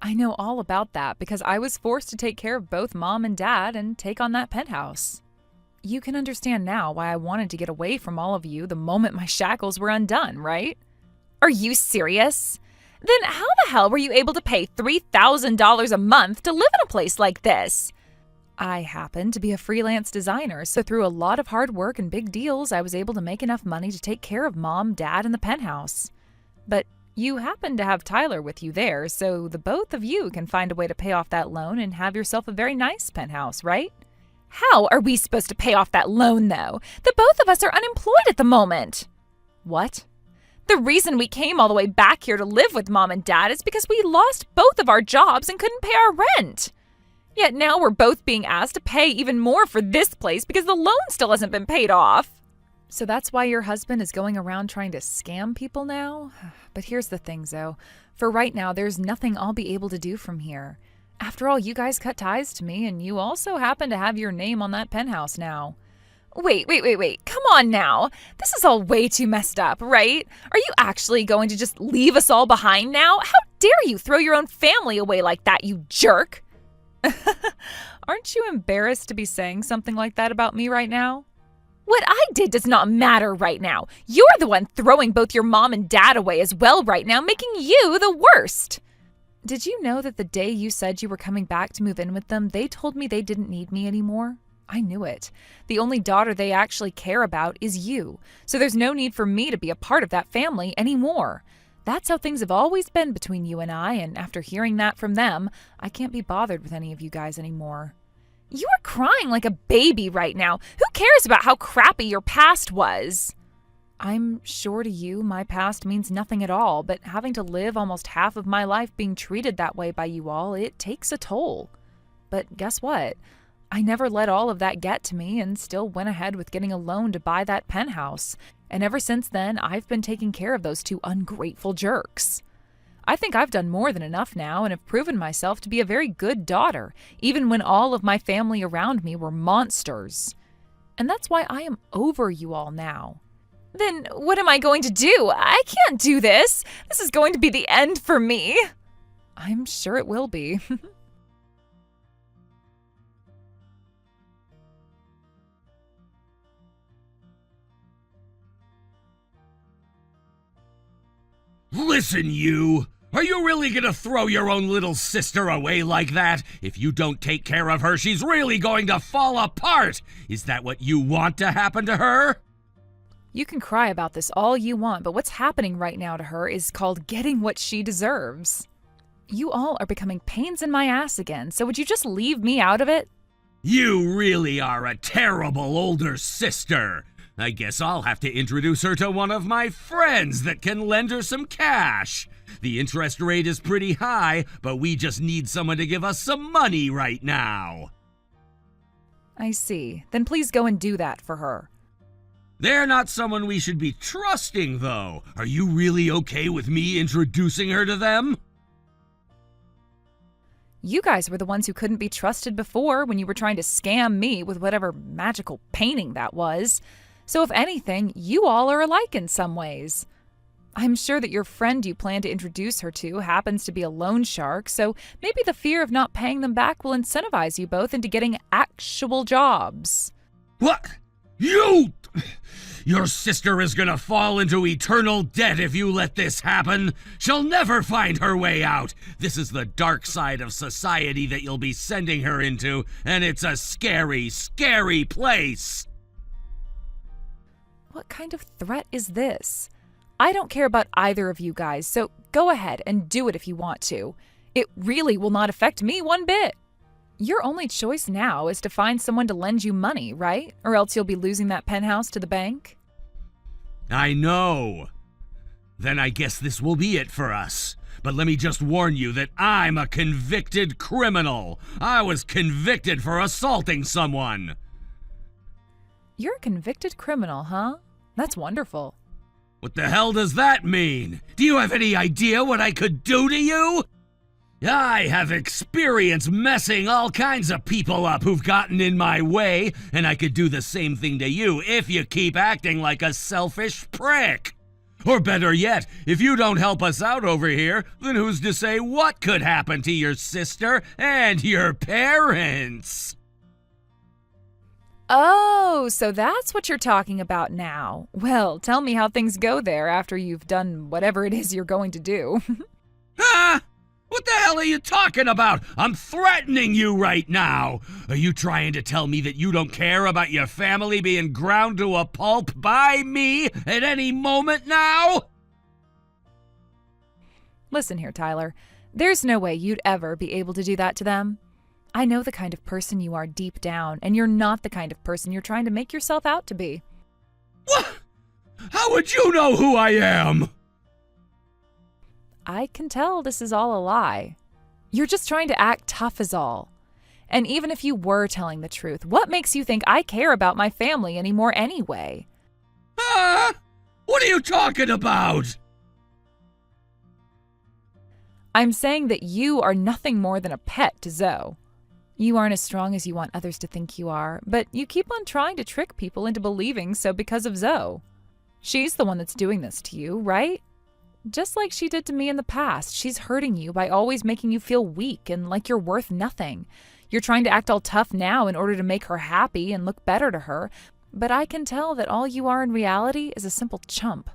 I know all about that because I was forced to take care of both Mom and Dad and take on that penthouse. You can understand now why I wanted to get away from all of you the moment my shackles were undone, right? Are you serious? Then how the hell were you able to pay $3,000 a month to live in a place like this? I happen to be a freelance designer, so through a lot of hard work and big deals, I was able to make enough money to take care of Mom, Dad, and the penthouse. But you happen to have Tyler with you there, so the both of you can find a way to pay off that loan and have yourself a very nice penthouse, right? How are we supposed to pay off that loan, though? The both of us are unemployed at the moment. What? The reason we came all the way back here to live with Mom and Dad is because we lost both of our jobs and couldn't pay our rent. Yet now we're both being asked to pay even more for this place because the loan still hasn't been paid off. So that's why your husband is going around trying to scam people now? But here's the thing, Zoe. For right now, there's nothing I'll be able to do from here. After all, you guys cut ties to me, and you also happen to have your name on that penthouse now. Wait. Come on now. This is all way too messed up, right? Are you actually going to just leave us all behind now? How dare you throw your own family away like that, you jerk? Aren't you embarrassed to be saying something like that about me right now? What I did does not matter right now. You're the one throwing both your mom and dad away as well right now, making you the worst. Did you know that the day you said you were coming back to move in with them, they told me they didn't need me anymore? I knew it. The only daughter they actually care about is you, so there's no need for me to be a part of that family anymore. That's how things have always been between you and I, and after hearing that from them, I can't be bothered with any of you guys anymore. You are crying like a baby right now. Who cares about how crappy your past was? I'm sure to you my past means nothing at all, but having to live almost half of my life being treated that way by you all, it takes a toll. But guess what? I never let all of that get to me and still went ahead with getting a loan to buy that penthouse. And ever since then, I've been taking care of those two ungrateful jerks. I think I've done more than enough now and have proven myself to be a very good daughter, even when all of my family around me were monsters. And that's why I am over you all now. Then what am I going to do? I can't do this. This is going to be the end for me. I'm sure it will be. Listen, you! Are you really gonna throw your own little sister away like that? If you don't take care of her, she's really going to fall apart! Is that what you want to happen to her? You can cry about this all you want, but what's happening right now to her is called getting what she deserves. You all are becoming pains in my ass again, so would you just leave me out of it? You really are a terrible older sister! I guess I'll have to introduce her to one of my friends that can lend her some cash. The interest rate is pretty high, but we just need someone to give us some money right now. I see. Then please go and do that for her. They're not someone we should be trusting, though. Are you really okay with me introducing her to them? You guys were the ones who couldn't be trusted before when you were trying to scam me with whatever magical painting that was. So if anything, you all are alike in some ways. I'm sure that your friend you plan to introduce her to happens to be a loan shark, so maybe the fear of not paying them back will incentivize you both into getting actual jobs. What? You? Your sister is gonna fall into eternal debt if you let this happen. She'll never find her way out. This is the dark side of society that you'll be sending her into, and it's a scary, scary place. What kind of threat is this? I don't care about either of you guys, so go ahead and do it if you want to. It really will not affect me one bit. Your only choice now is to find someone to lend you money, right? Or else you'll be losing that penthouse to the bank. I know. Then I guess this will be it for us. But let me just warn you that I'm a convicted criminal. I was convicted for assaulting someone. You're a convicted criminal, huh? That's wonderful. What the hell does that mean? Do you have any idea what I could do to you? I have experience messing all kinds of people up who've gotten in my way, and I could do the same thing to you if you keep acting like a selfish prick. Or better yet, if you don't help us out over here, then who's to say what could happen to your sister and your parents? Oh, so that's what you're talking about now. Well, tell me how things go there after you've done whatever it is you're going to do. Huh? What the hell are you talking about? I'm threatening you right now. Are you trying to tell me that you don't care about your family being ground to a pulp by me at any moment now? Listen here, Tyler. There's no way you'd ever be able to do that to them. I know the kind of person you are deep down, and you're not the kind of person you're trying to make yourself out to be. What? How would you know who I am? I can tell this is all a lie. You're just trying to act tough is all. And even if you were telling the truth, what makes you think I care about my family anymore anyway? Huh? What are you talking about? I'm saying that you are nothing more than a pet to Zoe. You aren't as strong as you want others to think you are, but you keep on trying to trick people into believing so because of Zoe. She's the one that's doing this to you, right? Just like she did to me in the past, she's hurting you by always making you feel weak and like you're worth nothing. You're trying to act all tough now in order to make her happy and look better to her, but I can tell that all you are in reality is a simple chump.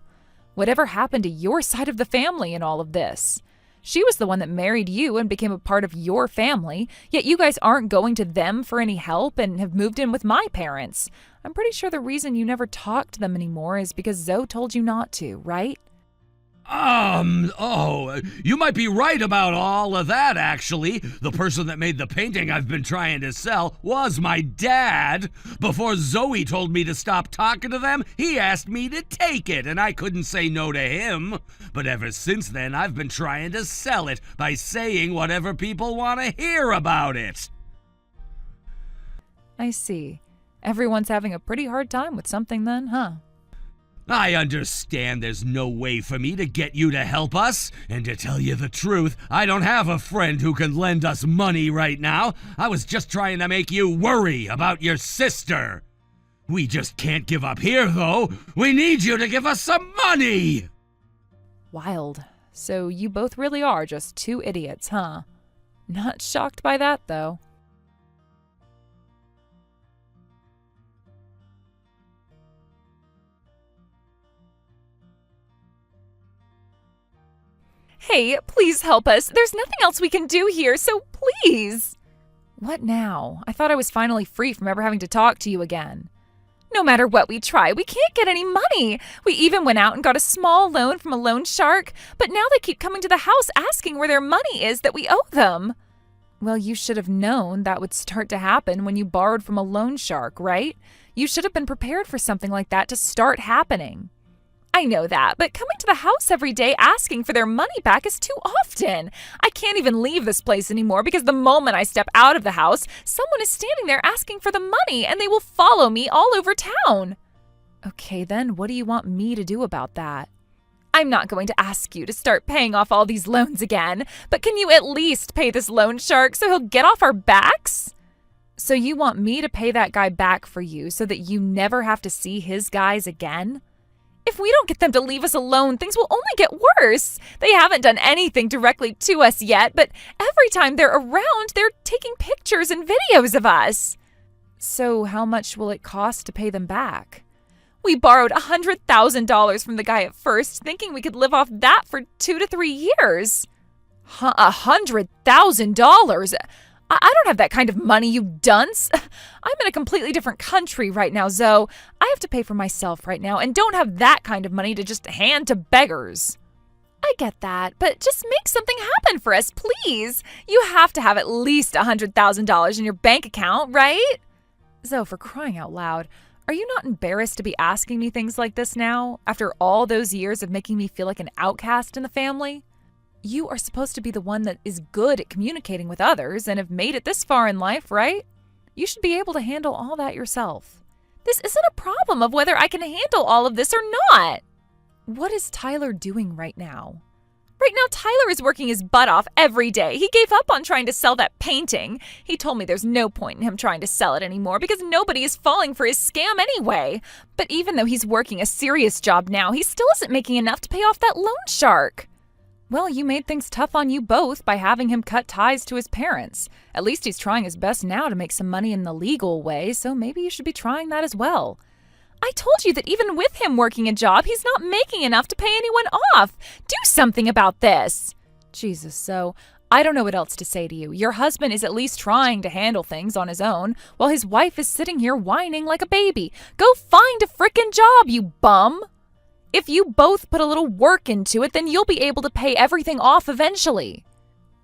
Whatever happened to your side of the family in all of this? She was the one that married you and became a part of your family, yet you guys aren't going to them for any help and have moved in with my parents. I'm pretty sure the reason you never talk to them anymore is because Zoe told you not to, right? You might be right about all of that, actually. The person that made the painting I've been trying to sell was my dad. Before Zoe told me to stop talking to them, he asked me to take it, and I couldn't say no to him. But ever since then, I've been trying to sell it by saying whatever people want to hear about it. I see. Everyone's having a pretty hard time with something then, huh? I understand there's no way for me to get you to help us, and to tell you the truth, I don't have a friend who can lend us money right now. I was just trying to make you worry about your sister. We just can't give up here, though. We need you to give us some money! Wild. So you both really are just two idiots, huh? Not shocked by that, though. Hey, please help us. There's nothing else we can do here, so please. What now? I thought I was finally free from ever having to talk to you again. No matter what we try, we can't get any money. We even went out and got a small loan from a loan shark, but now they keep coming to the house asking where their money is that we owe them. Well, you should have known that would start to happen when you borrowed from a loan shark, right? You should have been prepared for something like that to start happening. I know that, but coming to the house every day asking for their money back is too often. I can't even leave this place anymore because the moment I step out of the house, someone is standing there asking for the money and they will follow me all over town. Okay, then what do you want me to do about that? I'm not going to ask you to start paying off all these loans again, but can you at least pay this loan shark so he'll get off our backs? So you want me to pay that guy back for you so that you never have to see his guys again? If we don't get them to leave us alone, things will only get worse. They haven't done anything directly to us yet, but every time they're around, they're taking pictures and videos of us. So how much will it cost to pay them back? We borrowed $100,000 from the guy at first, thinking we could live off that for 2 to 3 years. $100,000? I don't have that kind of money, you dunce. I'm in a completely different country right now, Zoe. I have to pay for myself right now and don't have that kind of money to just hand to beggars. I get that, but just make something happen for us, please. You have to have at least $100,000 in your bank account, right? Zoe, for crying out loud, are you not embarrassed to be asking me things like this now, after all those years of making me feel like an outcast in the family? You are supposed to be the one that is good at communicating with others and have made it this far in life, right? You should be able to handle all that yourself. This isn't a problem of whether I can handle all of this or not. What is Tyler doing right now? Right now, Tyler is working his butt off every day. He gave up on trying to sell that painting. He told me there's no point in him trying to sell it anymore because nobody is falling for his scam anyway. But even though he's working a serious job now, he still isn't making enough to pay off that loan shark. Well, you made things tough on you both by having him cut ties to his parents. At least he's trying his best now to make some money in the legal way, so maybe you should be trying that as well. I told you that even with him working a job, he's not making enough to pay anyone off. Do something about this. Jesus, Zoe, I don't know what else to say to you. Your husband is at least trying to handle things on his own, while his wife is sitting here whining like a baby. Go find a frickin' job, you bum. If you both put a little work into it, then you'll be able to pay everything off eventually.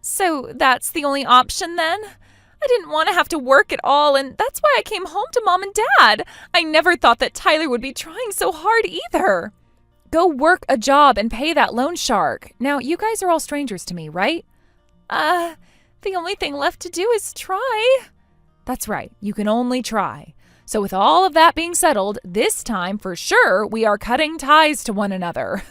So that's the only option then? I didn't want to have to work at all, and that's why I came home to Mom and Dad. I never thought that Tyler would be trying so hard either. Go work a job and pay that loan shark. Now, you guys are all strangers to me, right? The only thing left to do is try. That's right. You can only try. So with all of that being settled, this time for sure we are cutting ties to one another.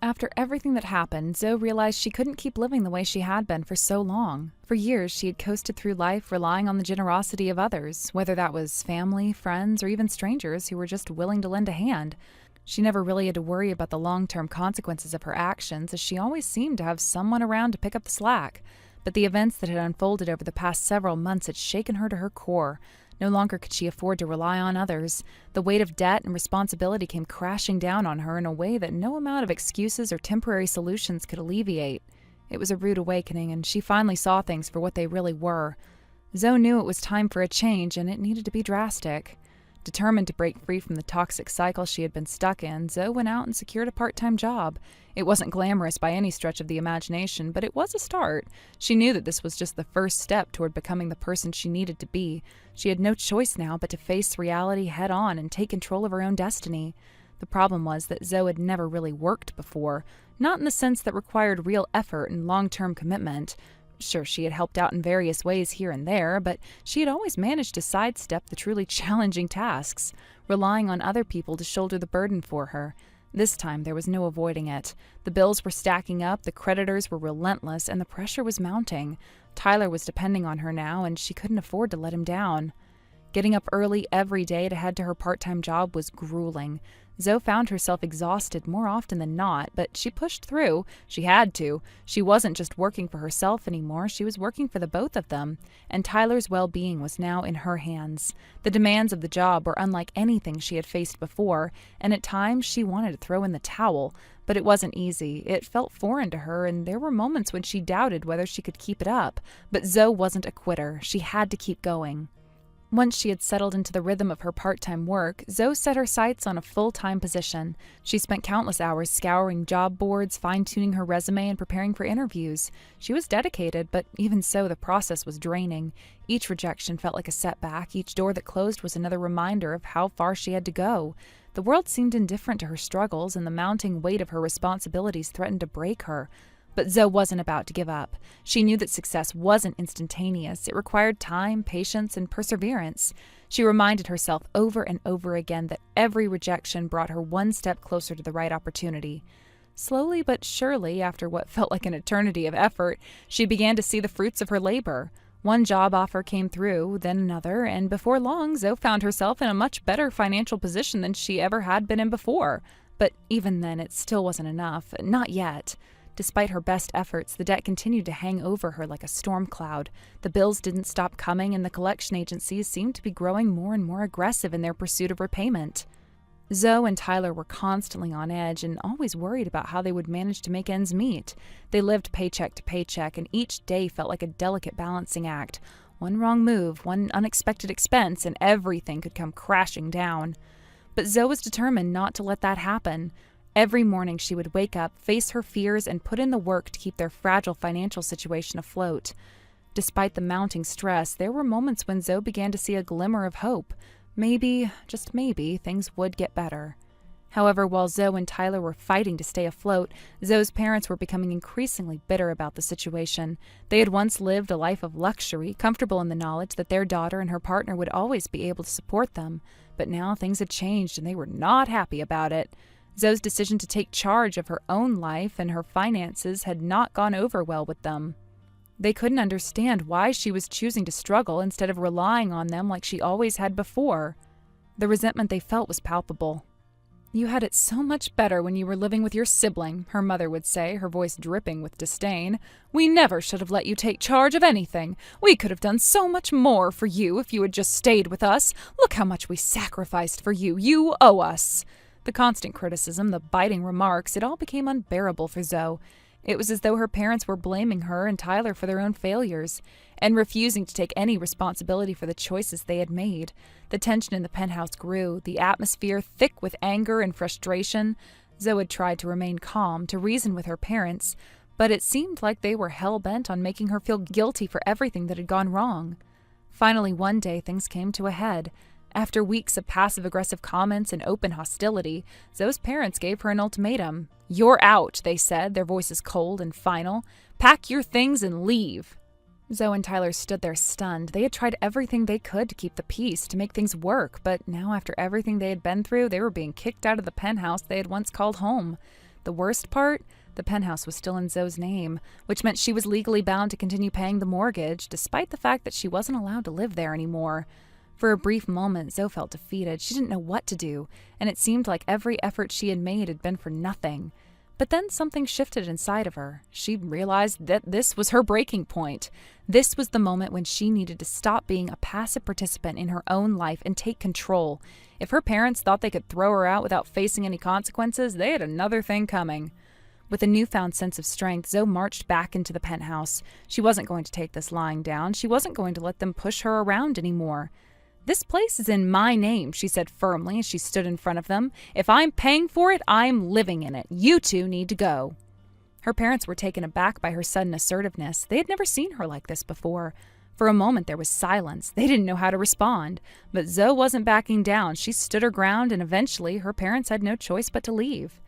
After everything that happened, Zoe realized she couldn't keep living the way she had been for so long. For years, she had coasted through life relying on the generosity of others, whether that was family, friends, or even strangers who were just willing to lend a hand. She never really had to worry about the long-term consequences of her actions, as she always seemed to have someone around to pick up the slack. But the events that had unfolded over the past several months had shaken her to her core. No longer could she afford to rely on others. The weight of debt and responsibility came crashing down on her in a way that no amount of excuses or temporary solutions could alleviate. It was a rude awakening, and she finally saw things for what they really were. Zoe knew it was time for a change, and it needed to be drastic. Determined to break free from the toxic cycle she had been stuck in, Zoe went out and secured a part-time job. It wasn't glamorous by any stretch of the imagination, but it was a start. She knew that this was just the first step toward becoming the person she needed to be. She had no choice now but to face reality head-on and take control of her own destiny. The problem was that Zoe had never really worked before, not in the sense that required real effort and long-term commitment. Sure, she had helped out in various ways here and there, but she had always managed to sidestep the truly challenging tasks, relying on other people to shoulder the burden for her. This time, there was no avoiding it. The bills were stacking up, the creditors were relentless, and the pressure was mounting. Tyler was depending on her now, and she couldn't afford to let him down. Getting up early every day to head to her part-time job was grueling. Zoe found herself exhausted more often than not, but she pushed through. She had to. She wasn't just working for herself anymore, she was working for the both of them, and Tyler's well-being was now in her hands. The demands of the job were unlike anything she had faced before, and at times she wanted to throw in the towel, but it wasn't easy. It felt foreign to her, and there were moments when she doubted whether she could keep it up. But Zoe wasn't a quitter. She had to keep going. Once she had settled into the rhythm of her part-time work, Zoe set her sights on a full-time position. She spent countless hours scouring job boards, fine-tuning her resume, and preparing for interviews. She was dedicated, but even so, the process was draining. Each rejection felt like a setback. Each door that closed was another reminder of how far she had to go. The world seemed indifferent to her struggles, and the mounting weight of her responsibilities threatened to break her. But Zoe wasn't about to give up. She knew that success wasn't instantaneous. It required time, patience, and perseverance. She reminded herself over and over again that every rejection brought her one step closer to the right opportunity. Slowly but surely, after what felt like an eternity of effort, she began to see the fruits of her labor. One job offer came through, then another, and before long, Zoe found herself in a much better financial position than she ever had been in before. But even then, it still wasn't enough. Not yet. Despite her best efforts, the debt continued to hang over her like a storm cloud. The bills didn't stop coming, and the collection agencies seemed to be growing more and more aggressive in their pursuit of repayment. Zoe and Tyler were constantly on edge and always worried about how they would manage to make ends meet. They lived paycheck to paycheck, and each day felt like a delicate balancing act. One wrong move, one unexpected expense, and everything could come crashing down. But Zoe was determined not to let that happen. Every morning she would wake up, face her fears, and put in the work to keep their fragile financial situation afloat. Despite the mounting stress, there were moments when Zoe began to see a glimmer of hope. Maybe, just maybe, things would get better. However, while Zoe and Tyler were fighting to stay afloat, Zoe's parents were becoming increasingly bitter about the situation. They had once lived a life of luxury, comfortable in the knowledge that their daughter and her partner would always be able to support them. But now things had changed, and they were not happy about it. Zoe's decision to take charge of her own life and her finances had not gone over well with them. They couldn't understand why she was choosing to struggle instead of relying on them like she always had before. The resentment they felt was palpable. "You had it so much better when you were living with your sibling," her mother would say, her voice dripping with disdain. "We never should have let you take charge of anything. We could have done so much more for you if you had just stayed with us. Look how much we sacrificed for you. You owe us." The constant criticism, the biting remarks, it all became unbearable for Zoe. It was as though her parents were blaming her and Tyler for their own failures, and refusing to take any responsibility for the choices they had made. The tension in the penthouse grew, the atmosphere thick with anger and frustration. Zoe had tried to remain calm, to reason with her parents, but it seemed like they were hell-bent on making her feel guilty for everything that had gone wrong. Finally, one day, things came to a head. After weeks of passive-aggressive comments and open hostility, Zoe's parents gave her an ultimatum. "You're out," they said, their voices cold and final. "Pack your things and leave." Zoe and Tyler stood there stunned. They had tried everything they could to keep the peace, to make things work, but now after everything they had been through, they were being kicked out of the penthouse they had once called home. The worst part? The penthouse was still in Zoe's name, which meant she was legally bound to continue paying the mortgage, despite the fact that she wasn't allowed to live there anymore. For a brief moment, Zoe felt defeated. She didn't know what to do, and it seemed like every effort she had made had been for nothing. But then something shifted inside of her. She realized that this was her breaking point. This was the moment when she needed to stop being a passive participant in her own life and take control. If her parents thought they could throw her out without facing any consequences, they had another thing coming. With a newfound sense of strength, Zoe marched back into the penthouse. She wasn't going to take this lying down. She wasn't going to let them push her around anymore. "This place is in my name," she said firmly as she stood in front of them. "If I'm paying for it, I'm living in it. You two need to go." Her parents were taken aback by her sudden assertiveness. They had never seen her like this before. For a moment there was silence. They didn't know how to respond. But Zoe wasn't backing down. She stood her ground, and eventually her parents had no choice but to leave.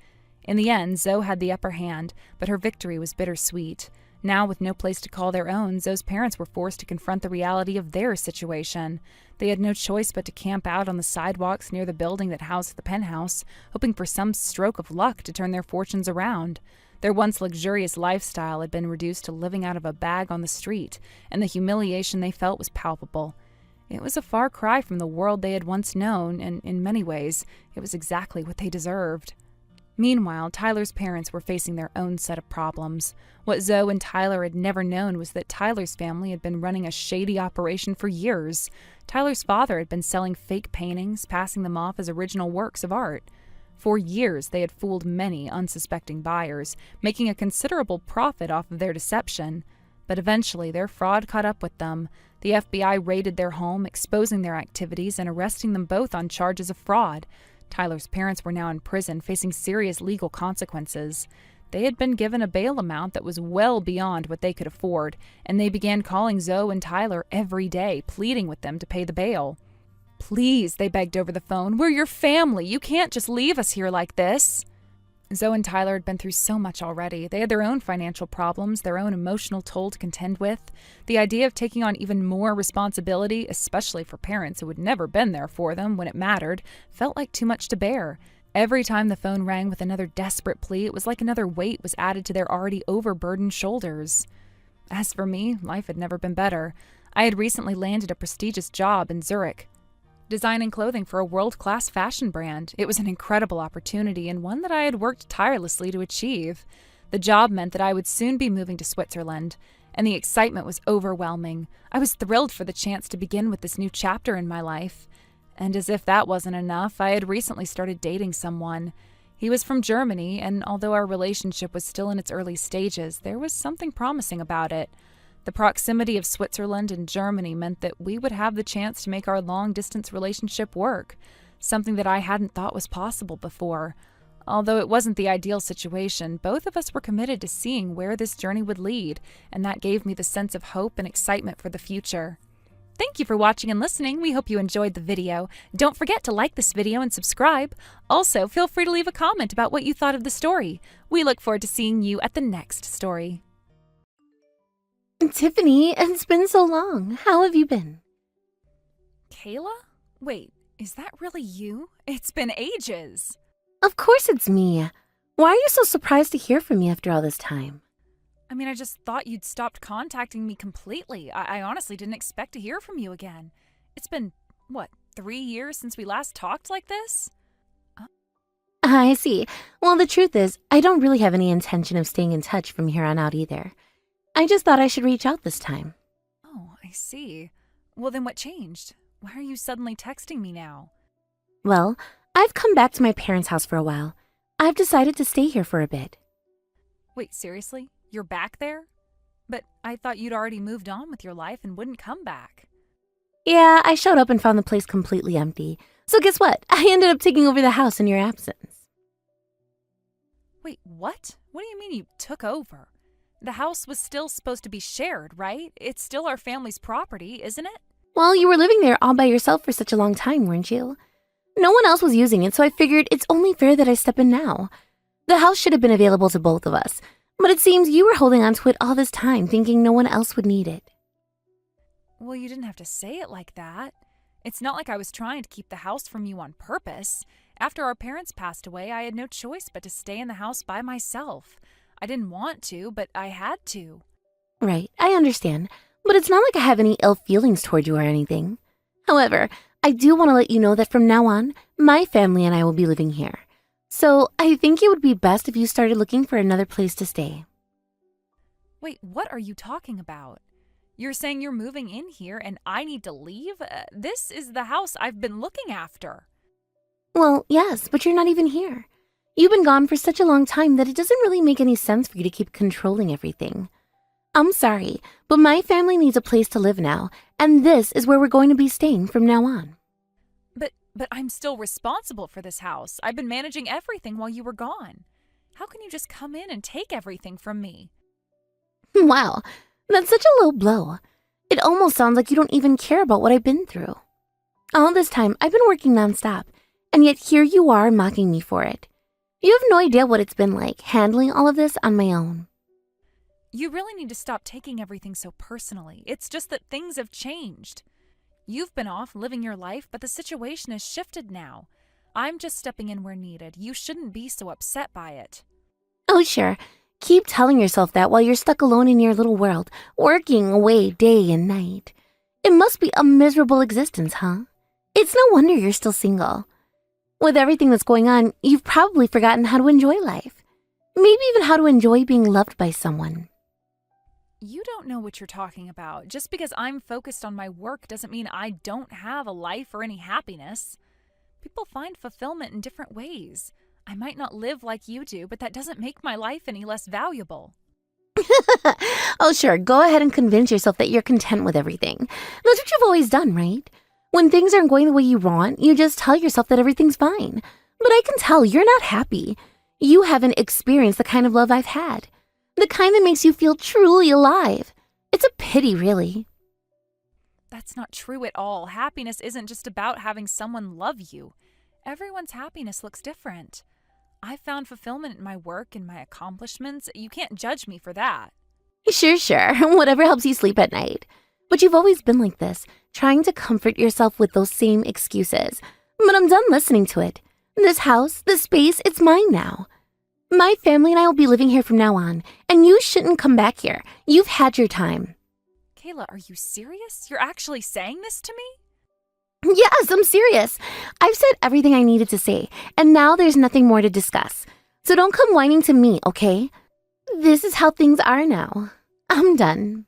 In the end, Zoe had the upper hand, but her victory was bittersweet. Now, with no place to call their own, Zoe's parents were forced to confront the reality of their situation. They had no choice but to camp out on the sidewalks near the building that housed the penthouse, hoping for some stroke of luck to turn their fortunes around. Their once luxurious lifestyle had been reduced to living out of a bag on the street, and the humiliation they felt was palpable. It was a far cry from the world they had once known, and in many ways, it was exactly what they deserved. Meanwhile, Tyler's parents were facing their own set of problems. What Zoe and Tyler had never known was that Tyler's family had been running a shady operation for years. Tyler's father had been selling fake paintings, passing them off as original works of art. For years, they had fooled many unsuspecting buyers, making a considerable profit off of their deception. But eventually, their fraud caught up with them. The FBI raided their home, exposing their activities and arresting them both on charges of fraud. Tyler's parents were now in prison, facing serious legal consequences. They had been given a bail amount that was well beyond what they could afford, and they began calling Zoe and Tyler every day, pleading with them to pay the bail. "Please," they begged over the phone, "we're your family. You can't just leave us here like this." Zoe and Tyler had been through so much already. They had their own financial problems, their own emotional toll to contend with. The idea of taking on even more responsibility, especially for parents who had never been there for them when it mattered, felt like too much to bear. Every time the phone rang with another desperate plea, it was like another weight was added to their already overburdened shoulders. As for me, life had never been better. I had recently landed a prestigious job in Zurich, designing clothing for a world-class fashion brand. It was an incredible opportunity and one that I had worked tirelessly to achieve. The job meant that I would soon be moving to Switzerland, and the excitement was overwhelming. I was thrilled for the chance to begin with this new chapter in my life. And as if that wasn't enough, I had recently started dating someone. He was from Germany, and although our relationship was still in its early stages, there was something promising about it. The proximity of Switzerland and Germany meant that we would have the chance to make our long-distance relationship work, something that I hadn't thought was possible before. Although it wasn't the ideal situation, both of us were committed to seeing where this journey would lead, and that gave me the sense of hope and excitement for the future. Thank you for watching and listening. We hope you enjoyed the video. Don't forget to like this video and subscribe. Also, feel free to leave a comment about what you thought of the story. We look forward to seeing you at the next story. Tiffany, it's been so long. How have you been? Kayla? Wait, is that really you? It's been ages. Of course it's me. Why are you so surprised to hear from me after all this time? I mean, I just thought you'd stopped contacting me completely. I honestly didn't expect to hear from you again. It's been, what, 3 years since we last talked like this? I see. Well, the truth is, I don't really have any intention of staying in touch from here on out either. I just thought I should reach out this time. Oh, I see. Well, then what changed? Why are you suddenly texting me now? Well, I've come back to my parents' house for a while. I've decided to stay here for a bit. Wait, seriously? You're back there? But I thought you'd already moved on with your life and wouldn't come back. Yeah, I showed up and found the place completely empty. So guess what? I ended up taking over the house in your absence. Wait, what? What do you mean you took over? The house was still supposed to be shared, right? It's still our family's property, isn't it? Well, you were living there all by yourself for such a long time, weren't you? No one else was using it, so I figured it's only fair that I step in now. The house should have been available to both of us, but it seems you were holding on to it all this time, thinking no one else would need it. Well, you didn't have to say it like that. It's not like I was trying to keep the house from you on purpose. After our parents passed away, I had no choice but to stay in the house by myself. I didn't want to, but I had to. Right, I understand, but it's not like I have any ill feelings toward you or anything. However, I do want to let you know that from now on, my family and I will be living here. So I think it would be best if you started looking for another place to stay. Wait, what are you talking about? You're saying you're moving in here and I need to leave? This is the house I've been looking after. Well, yes, but you're not even here. You've been gone for such a long time that it doesn't really make any sense for you to keep controlling everything. I'm sorry, but my family needs a place to live now, and this is where we're going to be staying from now on. But I'm still responsible for this house. I've been managing everything while you were gone. How can you just come in and take everything from me? Wow, that's such a low blow. It almost sounds like you don't even care about what I've been through. All this time, I've been working nonstop, and yet here you are mocking me for it. You have no idea what it's been like handling all of this on my own. You really need to stop taking everything so personally. It's just that things have changed. You've been off living your life, but the situation has shifted now. I'm just stepping in where needed. You shouldn't be so upset by it. Oh, sure. Keep telling yourself that while you're stuck alone in your little world, working away day and night. It must be a miserable existence, huh? It's no wonder you're still single. With everything that's going on, you've probably forgotten how to enjoy life. Maybe even how to enjoy being loved by someone. You don't know what you're talking about. Just because I'm focused on my work doesn't mean I don't have a life or any happiness. People find fulfillment in different ways. I might not live like you do, but that doesn't make my life any less valuable. Oh, sure. Go ahead and convince yourself that you're content with everything. That's what you've always done, right? When things aren't going the way you want, you just tell yourself that everything's fine. But I can tell you're not happy. You haven't experienced the kind of love I've had. The kind that makes you feel truly alive. It's a pity, really. That's not true at all. Happiness isn't just about having someone love you. Everyone's happiness looks different. I found fulfillment in my work and my accomplishments. You can't judge me for that. Sure. Whatever helps you sleep at night. But you've always been like this, trying to comfort yourself with those same excuses. But I'm done listening to it. This house, this space, it's mine now. My family and I will be living here from now on, and you shouldn't come back here. You've had your time. Kayla, are you serious? You're actually saying this to me? Yes, I'm serious. I've said everything I needed to say, and now there's nothing more to discuss. So don't come whining to me, okay? This is how things are now. I'm done.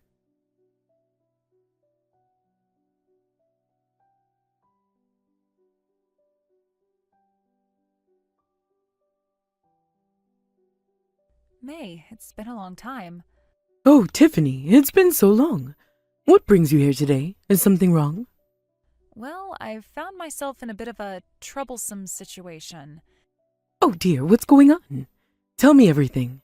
May, it's been a long time. Oh, Tiffany, it's been so long. What brings you here today? Is something wrong? Well, I've found myself in a bit of a troublesome situation. Oh dear, what's going on? Tell me everything.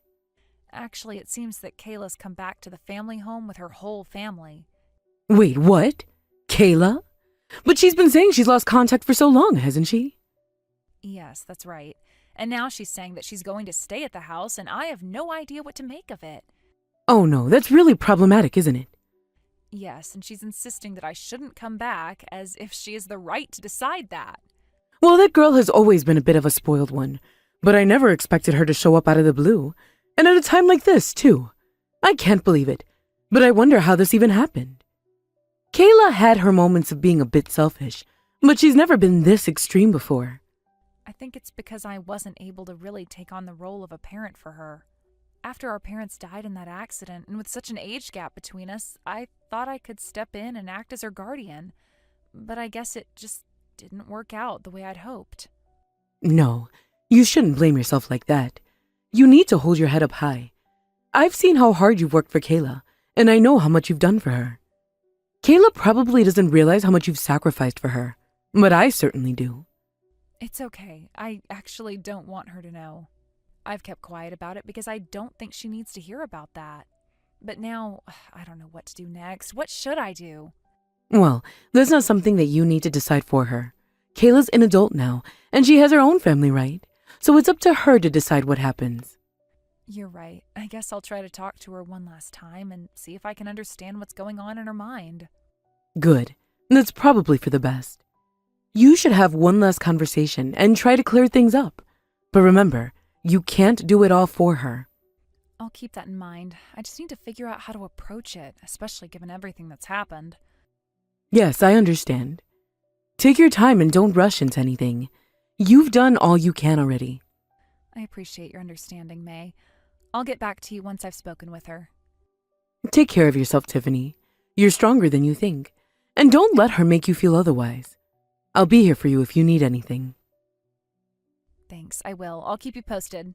Actually, it seems that Kayla's come back to the family home with her whole family. Wait, what? Kayla? But she's been saying she's lost contact for so long, hasn't she? Yes, that's right. And now she's saying that she's going to stay at the house, and I have no idea what to make of it. Oh no, that's really problematic, isn't it? Yes, and she's insisting that I shouldn't come back, as if she has the right to decide that. Well, that girl has always been a bit of a spoiled one, but I never expected her to show up out of the blue. And at a time like this, too. I can't believe it, but I wonder how this even happened. Kayla had her moments of being a bit selfish, but she's never been this extreme before. I think it's because I wasn't able to really take on the role of a parent for her. After our parents died in that accident, and with such an age gap between us, I thought I could step in and act as her guardian. But I guess it just didn't work out the way I'd hoped. No, you shouldn't blame yourself like that. You need to hold your head up high. I've seen how hard you've worked for Kayla, and I know how much you've done for her. Kayla probably doesn't realize how much you've sacrificed for her, but I certainly do. It's okay. I actually don't want her to know. I've kept quiet about it because I don't think she needs to hear about that. But now, I don't know what to do next. What should I do? Well, that's not something that you need to decide for her. Kayla's an adult now, and she has her own family, right? So it's up to her to decide what happens. You're right. I guess I'll try to talk to her one last time and see if I can understand what's going on in her mind. Good. That's probably for the best. You should have one last conversation and try to clear things up. But remember, you can't do it all for her. I'll keep that in mind. I just need to figure out how to approach it, especially given everything that's happened. Yes, I understand. Take your time and don't rush into anything. You've done all you can already. I appreciate your understanding, May. I'll get back to you once I've spoken with her. Take care of yourself, Tiffany. You're stronger than you think. And don't let her make you feel otherwise. I'll be here for you if you need anything. Thanks, I will. I'll keep you posted.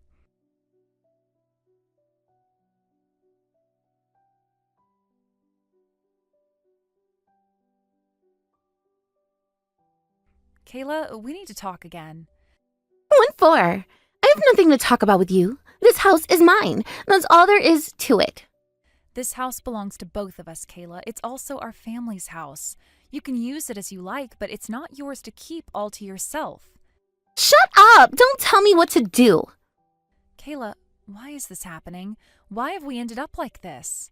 Kayla, we need to talk again. What for? I have nothing to talk about with you. This house is mine. That's all there is to it. This house belongs to both of us, Kayla. It's also our family's house. You can use it as you like, but it's not yours to keep all to yourself. Shut up! Don't tell me what to do. Kayla, why is this happening? Why have we ended up like this?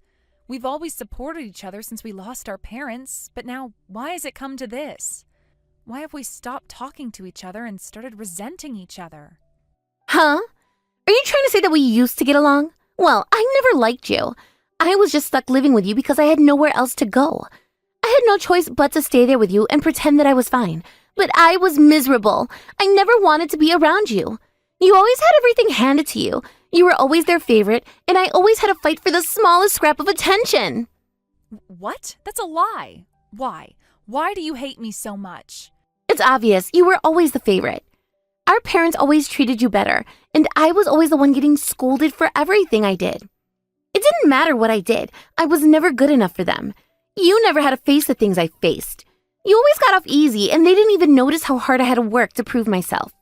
We've always supported each other since we lost our parents, but now why has it come to this? Why have we stopped talking to each other and started resenting each other? Huh? Are you trying to say that we used to get along? Well, I never liked you. I was just stuck living with you because I had nowhere else to go. I had no choice but to stay there with you and pretend that I was fine. But I was miserable. I never wanted to be around you. You always had everything handed to you. You were always their favorite, and I always had to fight for the smallest scrap of attention. What? That's a lie. Why? Why do you hate me so much? It's obvious. You were always the favorite. Our parents always treated you better, and I was always the one getting scolded for everything I did. It didn't matter what I did. I was never good enough for them. You never had to face the things I faced. You always got off easy, and they didn't even notice how hard I had to work to prove myself.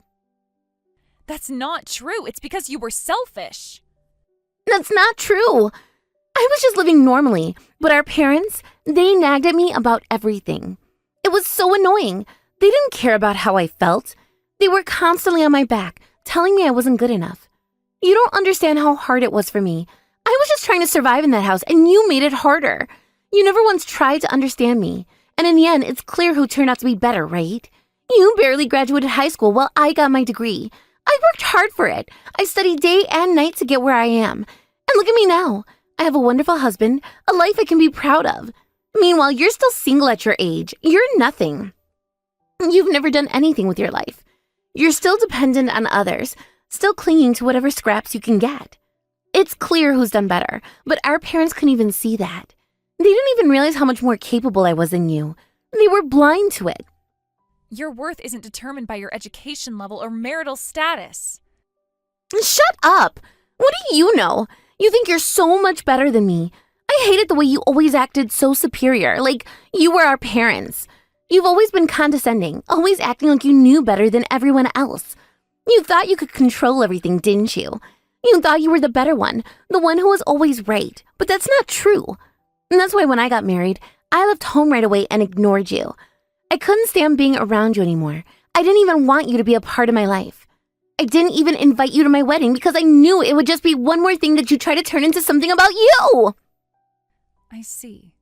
That's not true. It's because you were selfish. That's not true. I was just living normally, but our parents, they nagged at me about everything. It was so annoying. They didn't care about how I felt. They were constantly on my back, telling me I wasn't good enough. You don't understand how hard it was for me. I was just trying to survive in that house, and you made it harder. You never once tried to understand me. And in the end, it's clear who turned out to be better, right? You barely graduated high school while I got my degree. I worked hard for it. I studied day and night to get where I am. And look at me now. I have a wonderful husband, a life I can be proud of. Meanwhile, you're still single at your age. You're nothing. You've never done anything with your life. You're still dependent on others, still clinging to whatever scraps you can get. It's clear who's done better, but our parents couldn't even see that. They didn't even realize how much more capable I was than you. They were blind to it. Your worth isn't determined by your education level or marital status. Shut up! What do you know? You think you're so much better than me. I hated the way you always acted so superior, like you were our parents. You've always been condescending, always acting like you knew better than everyone else. You thought you could control everything, didn't you? You thought you were the better one, the one who was always right. But that's not true. And that's why when I got married, I left home right away and ignored you. I couldn't stand being around you anymore. I didn't even want you to be a part of my life. I didn't even invite you to my wedding because I knew it would just be one more thing that you try to turn into something about you. I see.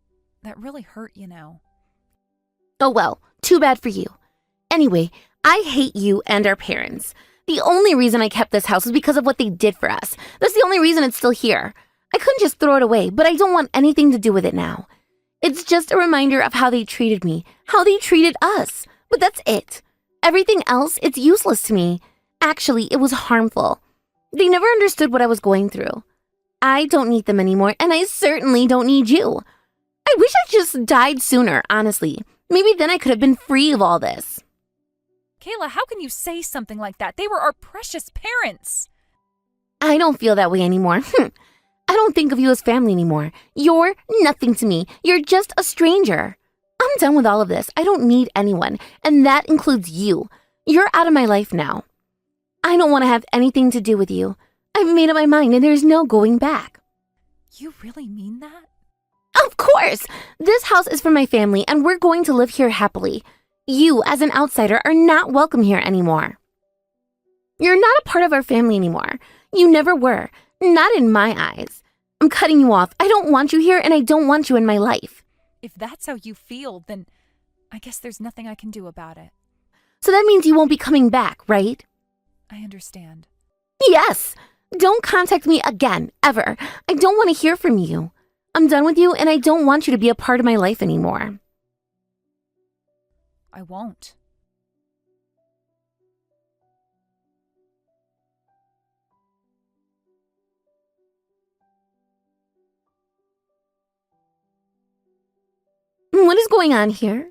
That really hurt, you know. Oh well, too bad for you. Anyway, I hate you and our parents. The only reason I kept this house was because of what they did for us. That's the only reason it's still here. I couldn't just throw it away, but I don't want anything to do with it now. It's just a reminder of how they treated me, how they treated us. But that's it. Everything else, it's useless to me. Actually, it was harmful. They never understood what I was going through. I don't need them anymore, and I certainly don't need you. I wish I just died sooner, honestly. Maybe then I could have been free of all this. Kayla, how can you say something like that? They were our precious parents. I don't feel that way anymore. I don't think of you as family anymore. You're nothing to me. You're just a stranger. I'm done with all of this. I don't need anyone, and that includes you. You're out of my life now. I don't want to have anything to do with you. I've made up my mind, and there's no going back. You really mean that? Of course! This house is for my family, and we're going to live here happily. You, as an outsider, are not welcome here anymore. You're not a part of our family anymore. You never were. Not in my eyes. I'm cutting you off. I don't want you here, and I don't want you in my life. If that's how you feel, then I guess there's nothing I can do about it. So that means you won't be coming back, right? I understand. Yes! Don't contact me again, ever. I don't want to hear from you. I'm done with you, and I don't want you to be a part of my life anymore. I won't. What is going on here?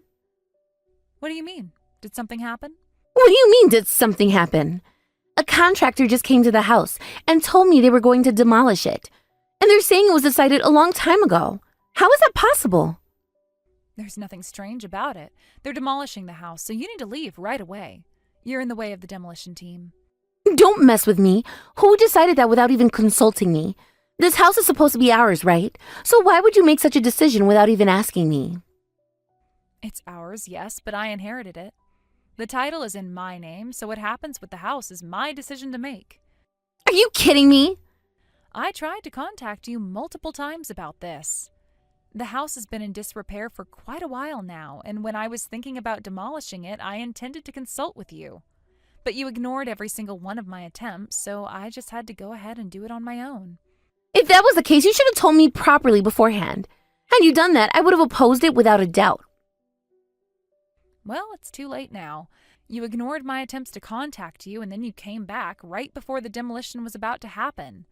What do you mean? Did something happen? What do you mean, did something happen? A contractor just came to the house and told me they were going to demolish it. And they're saying it was decided a long time ago. How is that possible? There's nothing strange about it. They're demolishing the house, so you need to leave right away. You're in the way of the demolition team. Don't mess with me. Who decided that without even consulting me? This house is supposed to be ours, right? So why would you make such a decision without even asking me? It's ours, yes, but I inherited it. The title is in my name, so what happens with the house is my decision to make. Are you kidding me? I tried to contact you multiple times about this. The house has been in disrepair for quite a while now, and when I was thinking about demolishing it, I intended to consult with you. But you ignored every single one of my attempts, so I just had to go ahead and do it on my own. If that was the case, you should have told me properly beforehand. Had you done that, I would have opposed it without a doubt. Well, it's too late now. You ignored my attempts to contact you, and then you came back right before the demolition was about to happen.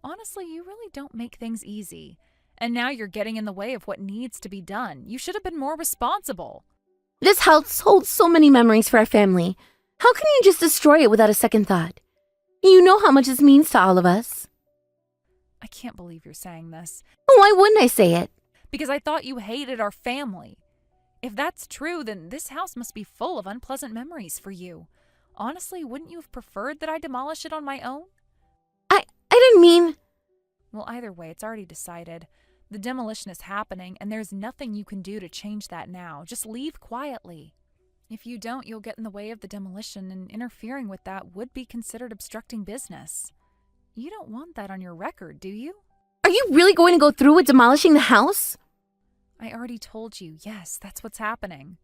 Honestly, you really don't make things easy. And now you're getting in the way of what needs to be done. You should have been more responsible. This house holds so many memories for our family. How can you just destroy it without a second thought? You know how much this means to all of us. I can't believe you're saying this. Why wouldn't I say it? Because I thought you hated our family. If that's true, then this house must be full of unpleasant memories for you. Honestly, wouldn't you have preferred that I demolish it on my own? I didn't mean... Well, either way, it's already decided. The demolition is happening, and there's nothing you can do to change that now. Just leave quietly. If you don't, you'll get in the way of the demolition, and interfering with that would be considered obstructing business. You don't want that on your record, do you? Are you really going to go through with demolishing the house? I already told you, yes, that's what's happening.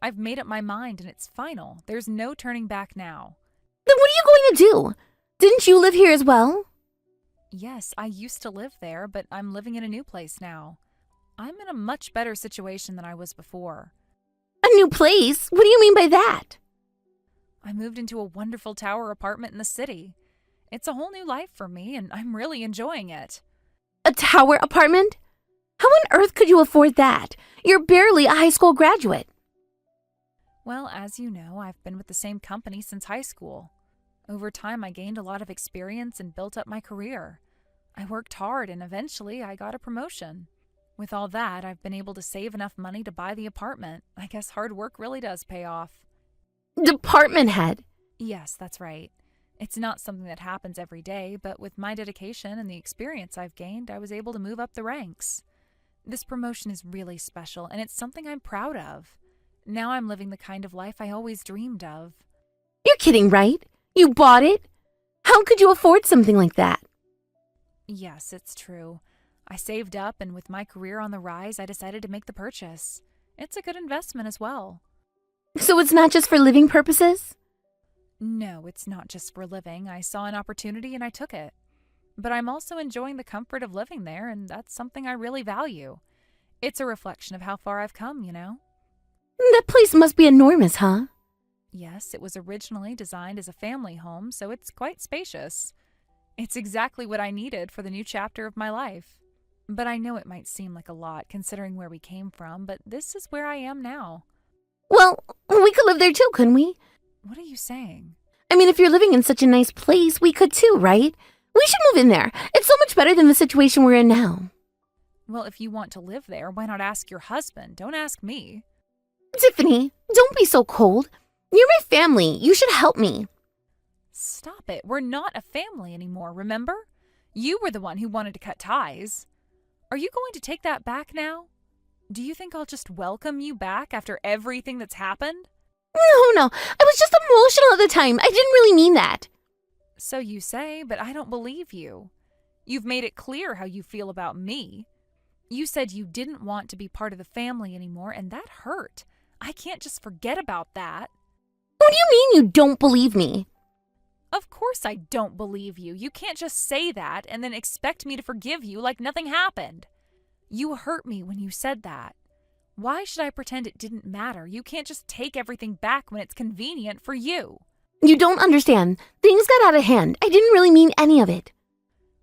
I've made up my mind, and it's final. There's no turning back now. Then what are you going to do? Didn't you live here as well? Yes, I used to live there, but I'm living in a new place now. I'm in a much better situation than I was before. A new place? What do you mean by that? I moved into a wonderful tower apartment in the city. It's a whole new life for me, and I'm really enjoying it. A tower apartment? How on earth could you afford that? You're barely a high school graduate. Well, as you know, I've been with the same company since high school. Over time, I gained a lot of experience and built up my career. I worked hard, and eventually I got a promotion. With all that, I've been able to save enough money to buy the apartment. I guess hard work really does pay off. Department head? Yes, that's right. It's not something that happens every day, but with my dedication and the experience I've gained, I was able to move up the ranks. This promotion is really special, and it's something I'm proud of. Now I'm living the kind of life I always dreamed of. You're kidding, right? You bought it? How could you afford something like that? Yes, it's true. I saved up, and with my career on the rise, I decided to make the purchase. It's a good investment as well. So it's not just for living purposes? No, it's not just for living. I saw an opportunity and I took it. But I'm also enjoying the comfort of living there, and that's something I really value. It's a reflection of how far I've come, you know? That place must be enormous, huh? Yes, it was originally designed as a family home, so it's quite spacious. It's exactly what I needed for the new chapter of my life. But I know it might seem like a lot considering where we came from, but this is where I am now. Well, we could live there too, couldn't we? What are you saying? I mean, if you're living in such a nice place, we could too, right? We should move in there. It's so much better than the situation we're in now. Well, if you want to live there, why not ask your husband? Don't ask me. Tiffany, don't be so cold. You're my family. You should help me. Stop it. We're not a family anymore, remember? You were the one who wanted to cut ties. Are you going to take that back now? Do you think I'll just welcome you back after everything that's happened? No. I was just emotional at the time. I didn't really mean that. So you say, but I don't believe you. You've made it clear how you feel about me. You said you didn't want to be part of the family anymore, and that hurt. I can't just forget about that. What do you mean you don't believe me? Of course I don't believe you. You can't just say that and then expect me to forgive you like nothing happened. You hurt me when you said that. Why should I pretend it didn't matter? You can't just take everything back when it's convenient for you. You don't understand. Things got out of hand. I didn't really mean any of it.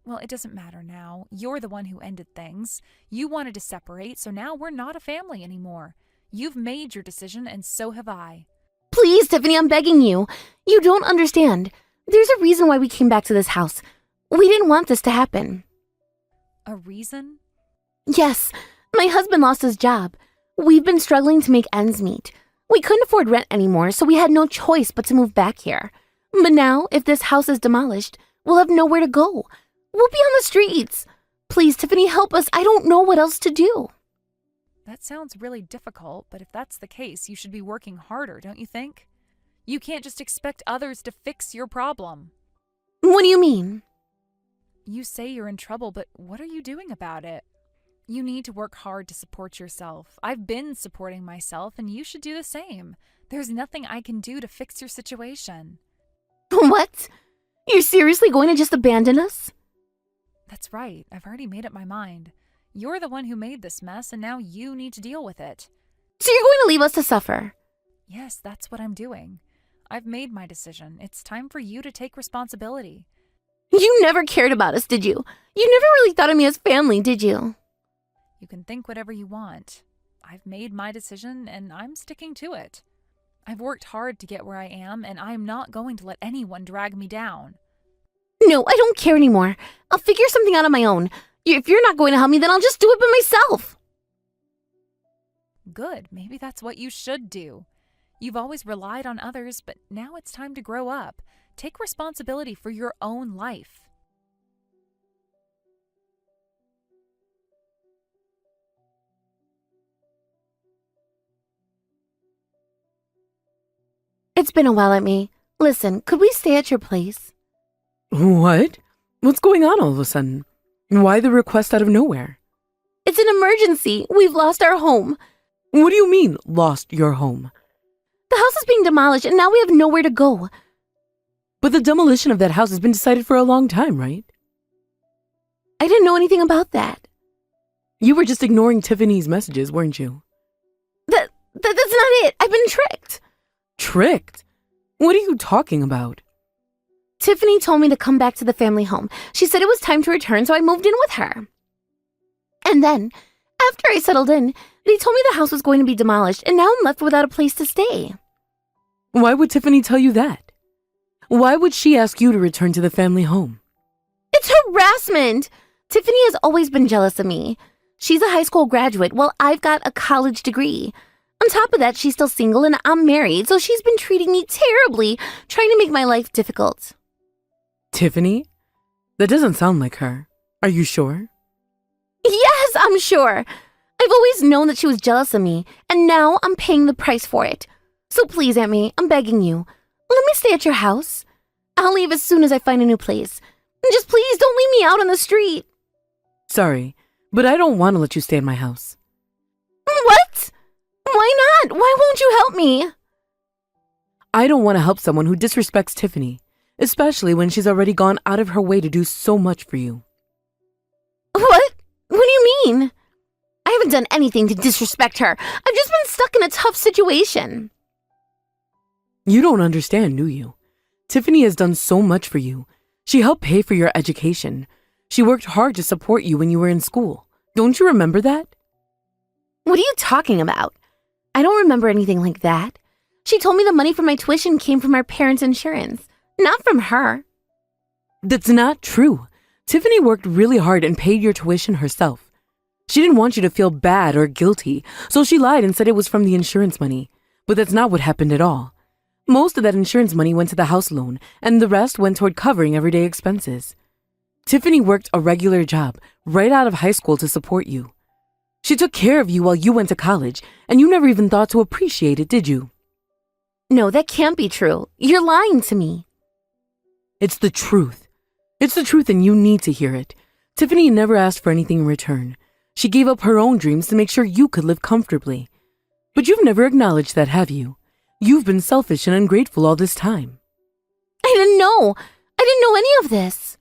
Well, it doesn't matter now. You're the one who ended things. You wanted to separate, so now we're not a family anymore. You've made your decision, and so have I. Please, Tiffany, I'm begging you. You don't understand. There's a reason why we came back to this house. We didn't want this to happen. A reason? Yes, my husband lost his job. We've been struggling to make ends meet. We couldn't afford rent anymore, so we had no choice but to move back here. But now, if this house is demolished, we'll have nowhere to go. We'll be on the streets. Please, Tiffany, help us. I don't know what else to do. That sounds really difficult, but if that's the case, you should be working harder, don't you think? You can't just expect others to fix your problem. What do you mean? You say you're in trouble, but what are you doing about it? You need to work hard to support yourself. I've been supporting myself, and you should do the same. There's nothing I can do to fix your situation. What? You're seriously going to just abandon us? That's right. I've already made up my mind. You're the one who made this mess, and now you need to deal with it. So you're going to leave us to suffer? Yes, that's what I'm doing. I've made my decision. It's time for you to take responsibility. You never cared about us, did you? You never really thought of me as family, did you? You can think whatever you want. I've made my decision, and I'm sticking to it. I've worked hard to get where I am, and I'm not going to let anyone drag me down. No, I don't care anymore. I'll figure something out on my own. If you're not going to help me, then I'll just do it by myself. Good. Maybe that's what you should do. You've always relied on others, but now it's time to grow up. Take responsibility for your own life. It's been a while at me. Listen, could we stay at your place? What? What's going on all of a sudden? Why the request out of nowhere? It's an emergency. We've lost our home. What do you mean, lost your home? The house is being demolished, and now we have nowhere to go. But the demolition of that house has been decided for a long time, right? I didn't know anything about that. You were just ignoring Tiffany's messages, weren't you? That's not it. I've been tricked. Tricked? What are you talking about? Tiffany told me to come back to the family home. She said it was time to return, so I moved in with her. And then, after I settled in, they told me the house was going to be demolished, and now I'm left without a place to stay. Why would Tiffany tell you that? Why would she ask you to return to the family home? It's harassment! Tiffany has always been jealous of me. She's a high school graduate, while I've got a college degree. On top of that, she's still single and I'm married, so she's been treating me terribly, trying to make my life difficult. Tiffany? That doesn't sound like her. Are you sure? Yes, I'm sure. I've always known that she was jealous of me, and now I'm paying the price for it. So please, Aunt May, I'm begging you. Let me stay at your house. I'll leave as soon as I find a new place. Just please don't leave me out on the street. Sorry, but I don't want to let you stay in my house. What? Why not? Why won't you help me? I don't want to help someone who disrespects Tiffany. especially when she's already gone out of her way to do so much for you. What? What do you mean? I haven't done anything to disrespect her. I've just been stuck in a tough situation. You don't understand, do you? Tiffany has done so much for you. She helped pay for your education. She worked hard to support you when you were in school. Don't you remember that? What are you talking about? I don't remember anything like that. She told me the money for my tuition came from our parents' insurance, not from her. That's not true. Tiffany worked really hard and paid your tuition herself. She didn't want you to feel bad or guilty, so she lied and said it was from the insurance money. But that's not what happened at all. Most of that insurance money went to the house loan, and the rest went toward covering everyday expenses. Tiffany worked a regular job right out of high school to support you. She took care of you while you went to college, and you never even thought to appreciate it, did you? No, that can't be true. You're lying to me. It's the truth. It's the truth, and you need to hear it. Tiffany never asked for anything in return. She gave up her own dreams to make sure you could live comfortably. But you've never acknowledged that, have you? You've been selfish and ungrateful all this time. I didn't know. I didn't know any of this.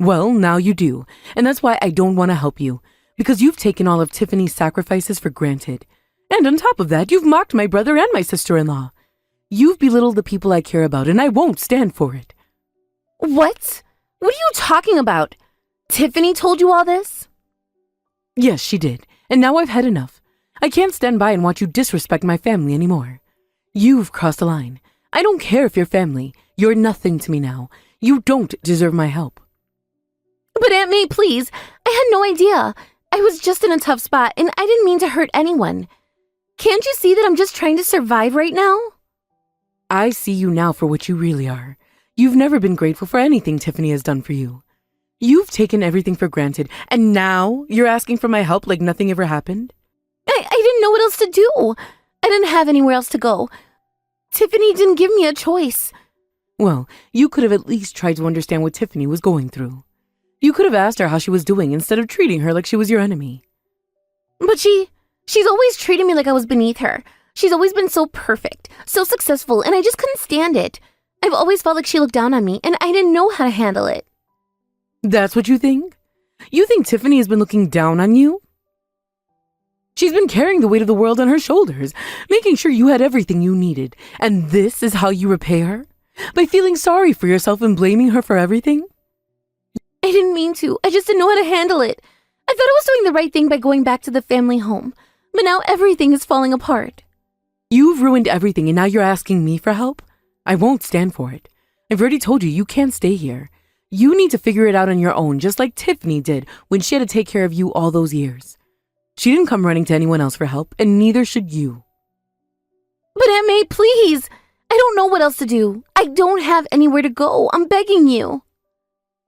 Well, now you do, and that's why I don't want to help you, because you've taken all of Tiffany's sacrifices for granted. And on top of that, you've mocked my brother and my sister-in-law. You've belittled the people I care about, and I won't stand for it. What? What are you talking about? Tiffany told you all this? Yes, she did, and now I've had enough. I can't stand by and watch you disrespect my family anymore. You've crossed the line. I don't care if you're family. You're nothing to me now. You don't deserve my help. But Aunt May, please. I had no idea. I was just in a tough spot, and I didn't mean to hurt anyone. Can't you see that I'm just trying to survive right now? I see you now for what you really are. You've never been grateful for anything Tiffany has done for you. You've taken everything for granted, and now you're asking for my help like nothing ever happened? I didn't know what else to do. I didn't have anywhere else to go. Tiffany didn't give me a choice. Well, you could have at least tried to understand what Tiffany was going through. You could have asked her how she was doing instead of treating her like she was your enemy. But she's always treated me like I was beneath her. She's always been so perfect, so successful, and I just couldn't stand it. I've always felt like she looked down on me, and I didn't know how to handle it. That's what you think? You think Tiffany has been looking down on you? She's been carrying the weight of the world on her shoulders, making sure you had everything you needed. And this is how you repay her? By feeling sorry for yourself and blaming her for everything? I didn't mean to. I just didn't know how to handle it. I thought I was doing the right thing by going back to the family home. But now everything is falling apart. You've ruined everything and now you're asking me for help? I won't stand for it. I've already told you can't stay here. You need to figure it out on your own, just like Tiffany did when she had to take care of you all those years. She didn't come running to anyone else for help, and neither should you. But Aunt May, please. I don't know what else to do. I don't have anywhere to go. I'm begging you.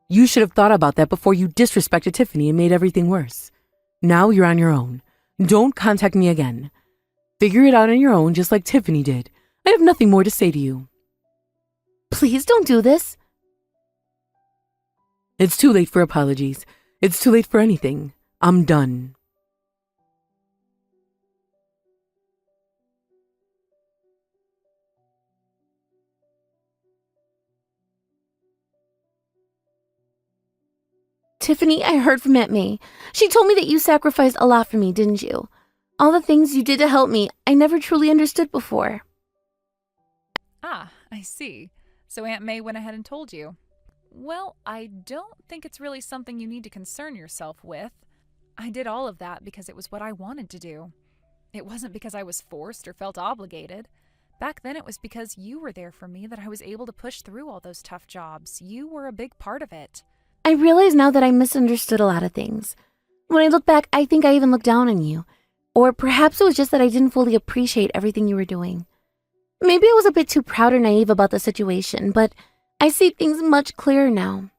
You should have thought about that before you disrespected Tiffany and made everything worse. Now you're on your own. Don't contact me again. Figure it out on your own, just like Tiffany did. I have nothing more to say to you. Please don't do this. It's too late for apologies. It's too late for anything. I'm done. Tiffany, I heard from Aunt May. She told me that you sacrificed a lot for me, didn't you? All the things you did to help me, I never truly understood before. Ah, I see. So Aunt May went ahead and told you. Well, I don't think it's really something you need to concern yourself with. I did all of that because it was what I wanted to do. It wasn't because I was forced or felt obligated. Back then it was because you were there for me that I was able to push through all those tough jobs. You were a big part of it. I realize now that I misunderstood a lot of things. When I look back, I think I even looked down on you. Or perhaps it was just that I didn't fully appreciate everything you were doing. Maybe I was a bit too proud or naive about the situation, but I see things much clearer now.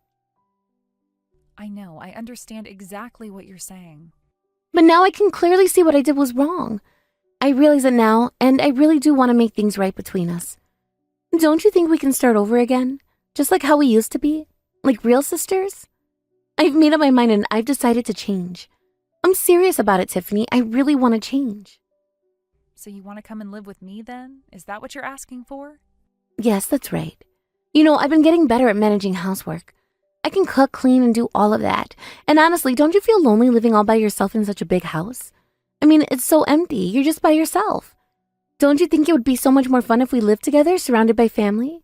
I know, I understand exactly what you're saying. But now I can clearly see what I did was wrong. I realize it now, and I really do want to make things right between us. Don't you think we can start over again? Just like how we used to be? Like real sisters? I've made up my mind and I've decided to change. I'm serious about it, Tiffany. I really want to change. So you want to come and live with me then? Is that what you're asking for? Yes, that's right. I've been getting better at managing housework. I can cook, clean, and do all of that. And honestly, don't you feel lonely living all by yourself in such a big house? I mean, it's so empty. You're just by yourself. Don't you think it would be so much more fun if we lived together, surrounded by family?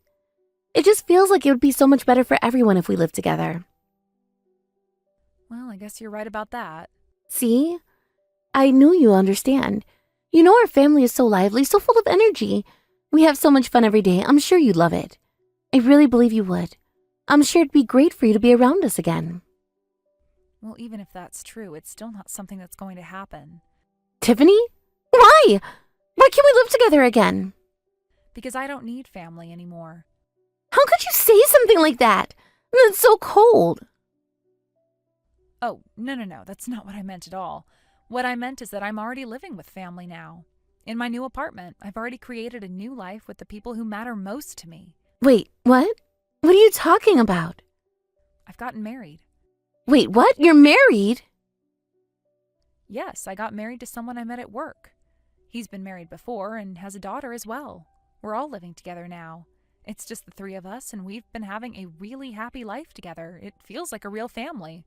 It just feels like it would be so much better for everyone if we lived together. Well, I guess you're right about that. See? I knew you'll understand. Our family is so lively, so full of energy. We have so much fun every day. I'm sure you'd love it. I really believe you would. I'm sure it'd be great for you to be around us again. Well, even if that's true, it's still not something that's going to happen. Tiffany? Why? Why can't we live together again? Because I don't need family anymore. How could you say something like that? That's so cold. Oh, no, that's not what I meant at all. What I meant is that I'm already living with family now. In my new apartment, I've already created a new life with the people who matter most to me. Wait, what? What are you talking about? I've gotten married. Wait, what? You're married? Yes, I got married to someone I met at work. He's been married before and has a daughter as well. We're all living together now. It's just the three of us, and we've been having a really happy life together. It feels like a real family.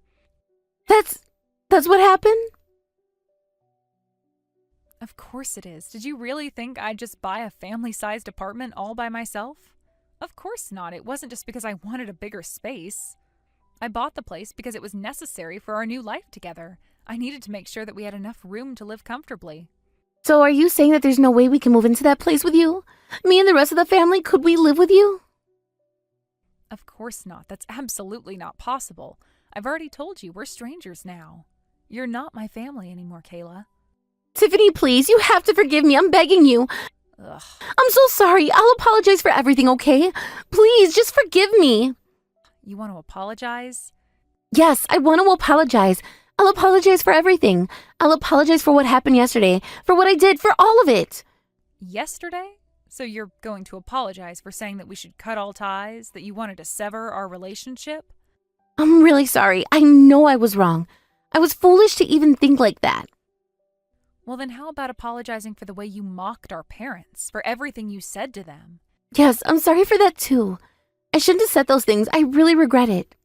That's what happened? Of course it is. Did you really think I'd just buy a family-sized apartment all by myself? Of course not. It wasn't just because I wanted a bigger space. I bought the place because it was necessary for our new life together. I needed to make sure that we had enough room to live comfortably. So are you saying that there's no way we can move into that place with you? Me and the rest of the family, could we live with you? Of course not. That's absolutely not possible. I've already told you, we're strangers now. You're not my family anymore, Kayla. Tiffany, please, you have to forgive me. I'm begging you. Ugh. I'm so sorry. I'll apologize for everything, okay? Please, just forgive me. You want to apologize? Yes, I want to apologize. I'll apologize for everything. I'll apologize for what happened yesterday, for what I did, for all of it. Yesterday? So you're going to apologize for saying that we should cut all ties, that you wanted to sever our relationship? I'm really sorry. I know I was wrong. I was foolish to even think like that. Well, then how about apologizing for the way you mocked our parents, for everything you said to them? Yes, I'm sorry for that too. I shouldn't have said those things. I really regret it.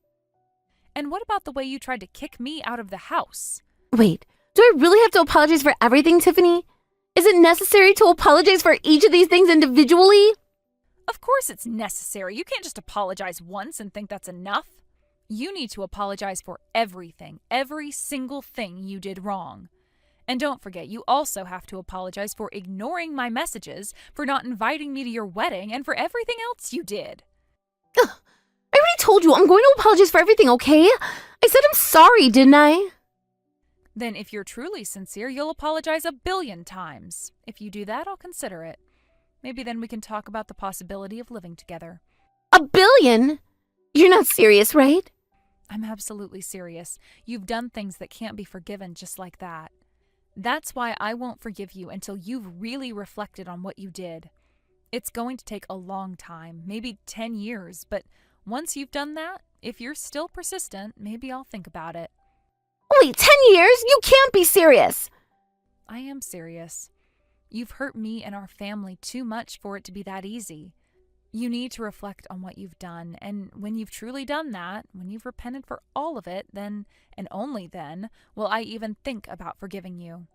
And what about the way you tried to kick me out of the house? Wait, do I really have to apologize for everything, Tiffany? Is it necessary to apologize for each of these things individually? Of course it's necessary. You can't just apologize once and think that's enough. You need to apologize for everything, every single thing you did wrong. And don't forget, you also have to apologize for ignoring my messages, for not inviting me to your wedding, and for everything else you did. Ugh, I already told you I'm going to apologize for everything, okay? I said I'm sorry, didn't I? Then if you're truly sincere, you'll apologize 1 billion times. If you do that, I'll consider it. Maybe then we can talk about the possibility of living together. 1 billion? You're not serious, right? I'm absolutely serious. You've done things that can't be forgiven just like that. That's why I won't forgive you until you've really reflected on what you did. It's going to take a long time, maybe 10 years, but once you've done that, if you're still persistent, maybe I'll think about it. Wait, 10 years? You can't be serious. I am serious. You've hurt me and our family too much for it to be that easy. You need to reflect on what you've done, and when you've truly done that, when you've repented for all of it, then, and only then, will I even think about forgiving you.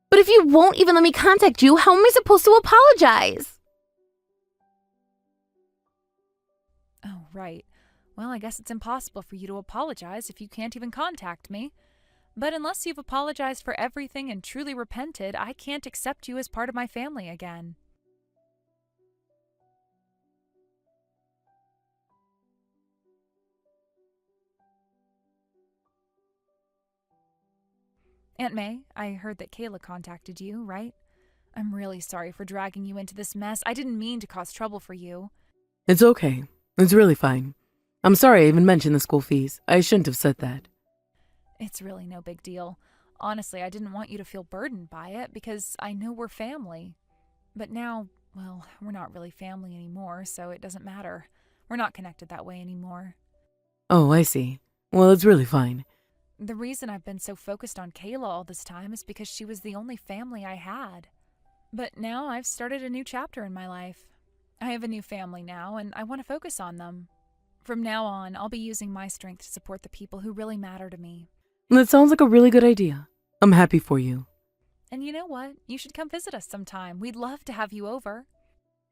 But if you won't even let me contact you, how am I supposed to apologize? Oh, right. Well, I guess it's impossible for you to apologize if you can't even contact me. But unless you've apologized for everything and truly repented, I can't accept you as part of my family again. Aunt May, I heard that Kayla contacted you, right? I'm really sorry for dragging you into this mess. I didn't mean to cause trouble for you. It's okay. It's really fine. I'm sorry I even mentioned the school fees. I shouldn't have said that. It's really no big deal. Honestly, I didn't want you to feel burdened by it because I know we're family. But now, well, we're not really family anymore, so it doesn't matter. We're not connected that way anymore. Oh, I see. Well, it's really fine. The reason I've been so focused on Kayla all this time is because she was the only family I had. But now I've started a new chapter in my life. I have a new family now, and I want to focus on them. From now on, I'll be using my strength to support the people who really matter to me. That sounds like a really good idea. I'm happy for you. And you know what? You should come visit us sometime. We'd love to have you over.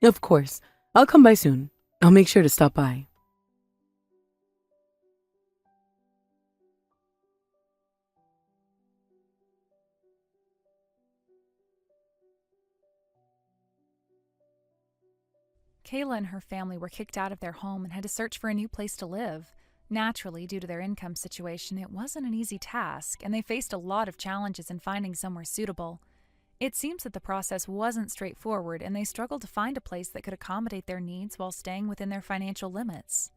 Of course. I'll come by soon. I'll make sure to stop by. Kayla and her family were kicked out of their home and had to search for a new place to live. Naturally, due to their income situation, it wasn't an easy task, and they faced a lot of challenges in finding somewhere suitable. It seems that the process wasn't straightforward, and they struggled to find a place that could accommodate their needs while staying within their financial limits.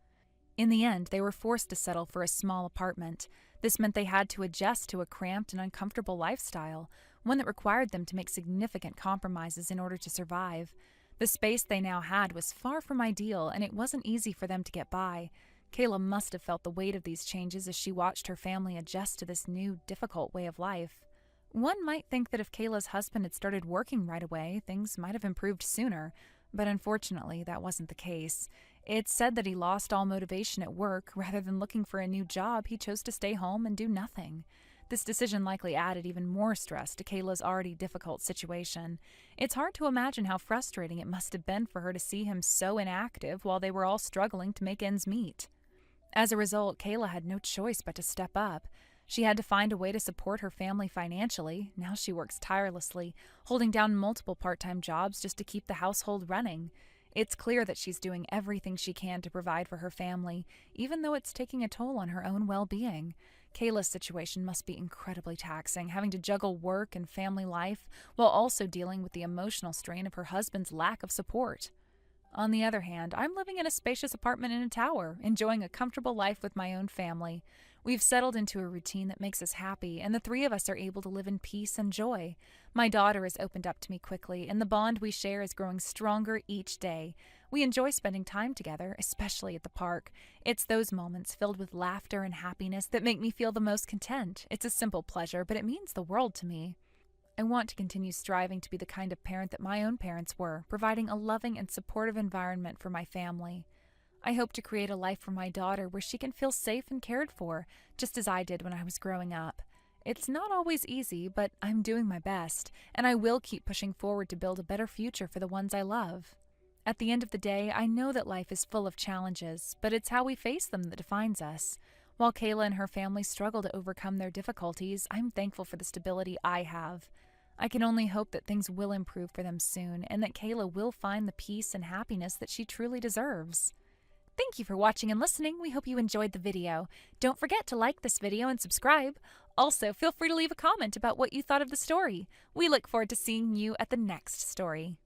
In the end, they were forced to settle for a small apartment. This meant they had to adjust to a cramped and uncomfortable lifestyle, one that required them to make significant compromises in order to survive. The space they now had was far from ideal, and it wasn't easy for them to get by. Kayla must have felt the weight of these changes as she watched her family adjust to this new, difficult way of life. One might think that if Kayla's husband had started working right away, things might have improved sooner, but unfortunately, that wasn't the case. It's said that he lost all motivation at work. Rather than looking for a new job, he chose to stay home and do nothing. This decision likely added even more stress to Kayla's already difficult situation. It's hard to imagine how frustrating it must have been for her to see him so inactive while they were all struggling to make ends meet. As a result, Kayla had no choice but to step up. She had to find a way to support her family financially. Now she works tirelessly, holding down multiple part-time jobs just to keep the household running. It's clear that she's doing everything she can to provide for her family, even though it's taking a toll on her own well-being. Kayla's situation must be incredibly taxing, having to juggle work and family life while also dealing with the emotional strain of her husband's lack of support. On the other hand, I'm living in a spacious apartment in a tower, enjoying a comfortable life with my own family. We've settled into a routine that makes us happy, and the three of us are able to live in peace and joy. My daughter has opened up to me quickly, and the bond we share is growing stronger each day. We enjoy spending time together, especially at the park. It's those moments filled with laughter and happiness that make me feel the most content. It's a simple pleasure, but it means the world to me. I want to continue striving to be the kind of parent that my own parents were, providing a loving and supportive environment for my family. I hope to create a life for my daughter where she can feel safe and cared for, just as I did when I was growing up. It's not always easy, but I'm doing my best, and I will keep pushing forward to build a better future for the ones I love. At the end of the day, I know that life is full of challenges, but it's how we face them that defines us. While Kayla and her family struggle to overcome their difficulties, I'm thankful for the stability I have. I can only hope that things will improve for them soon, and that Kayla will find the peace and happiness that she truly deserves. Thank you for watching and listening. We hope you enjoyed the video. Don't forget to like this video and subscribe. Also, feel free to leave a comment about what you thought of the story. We look forward to seeing you at the next story.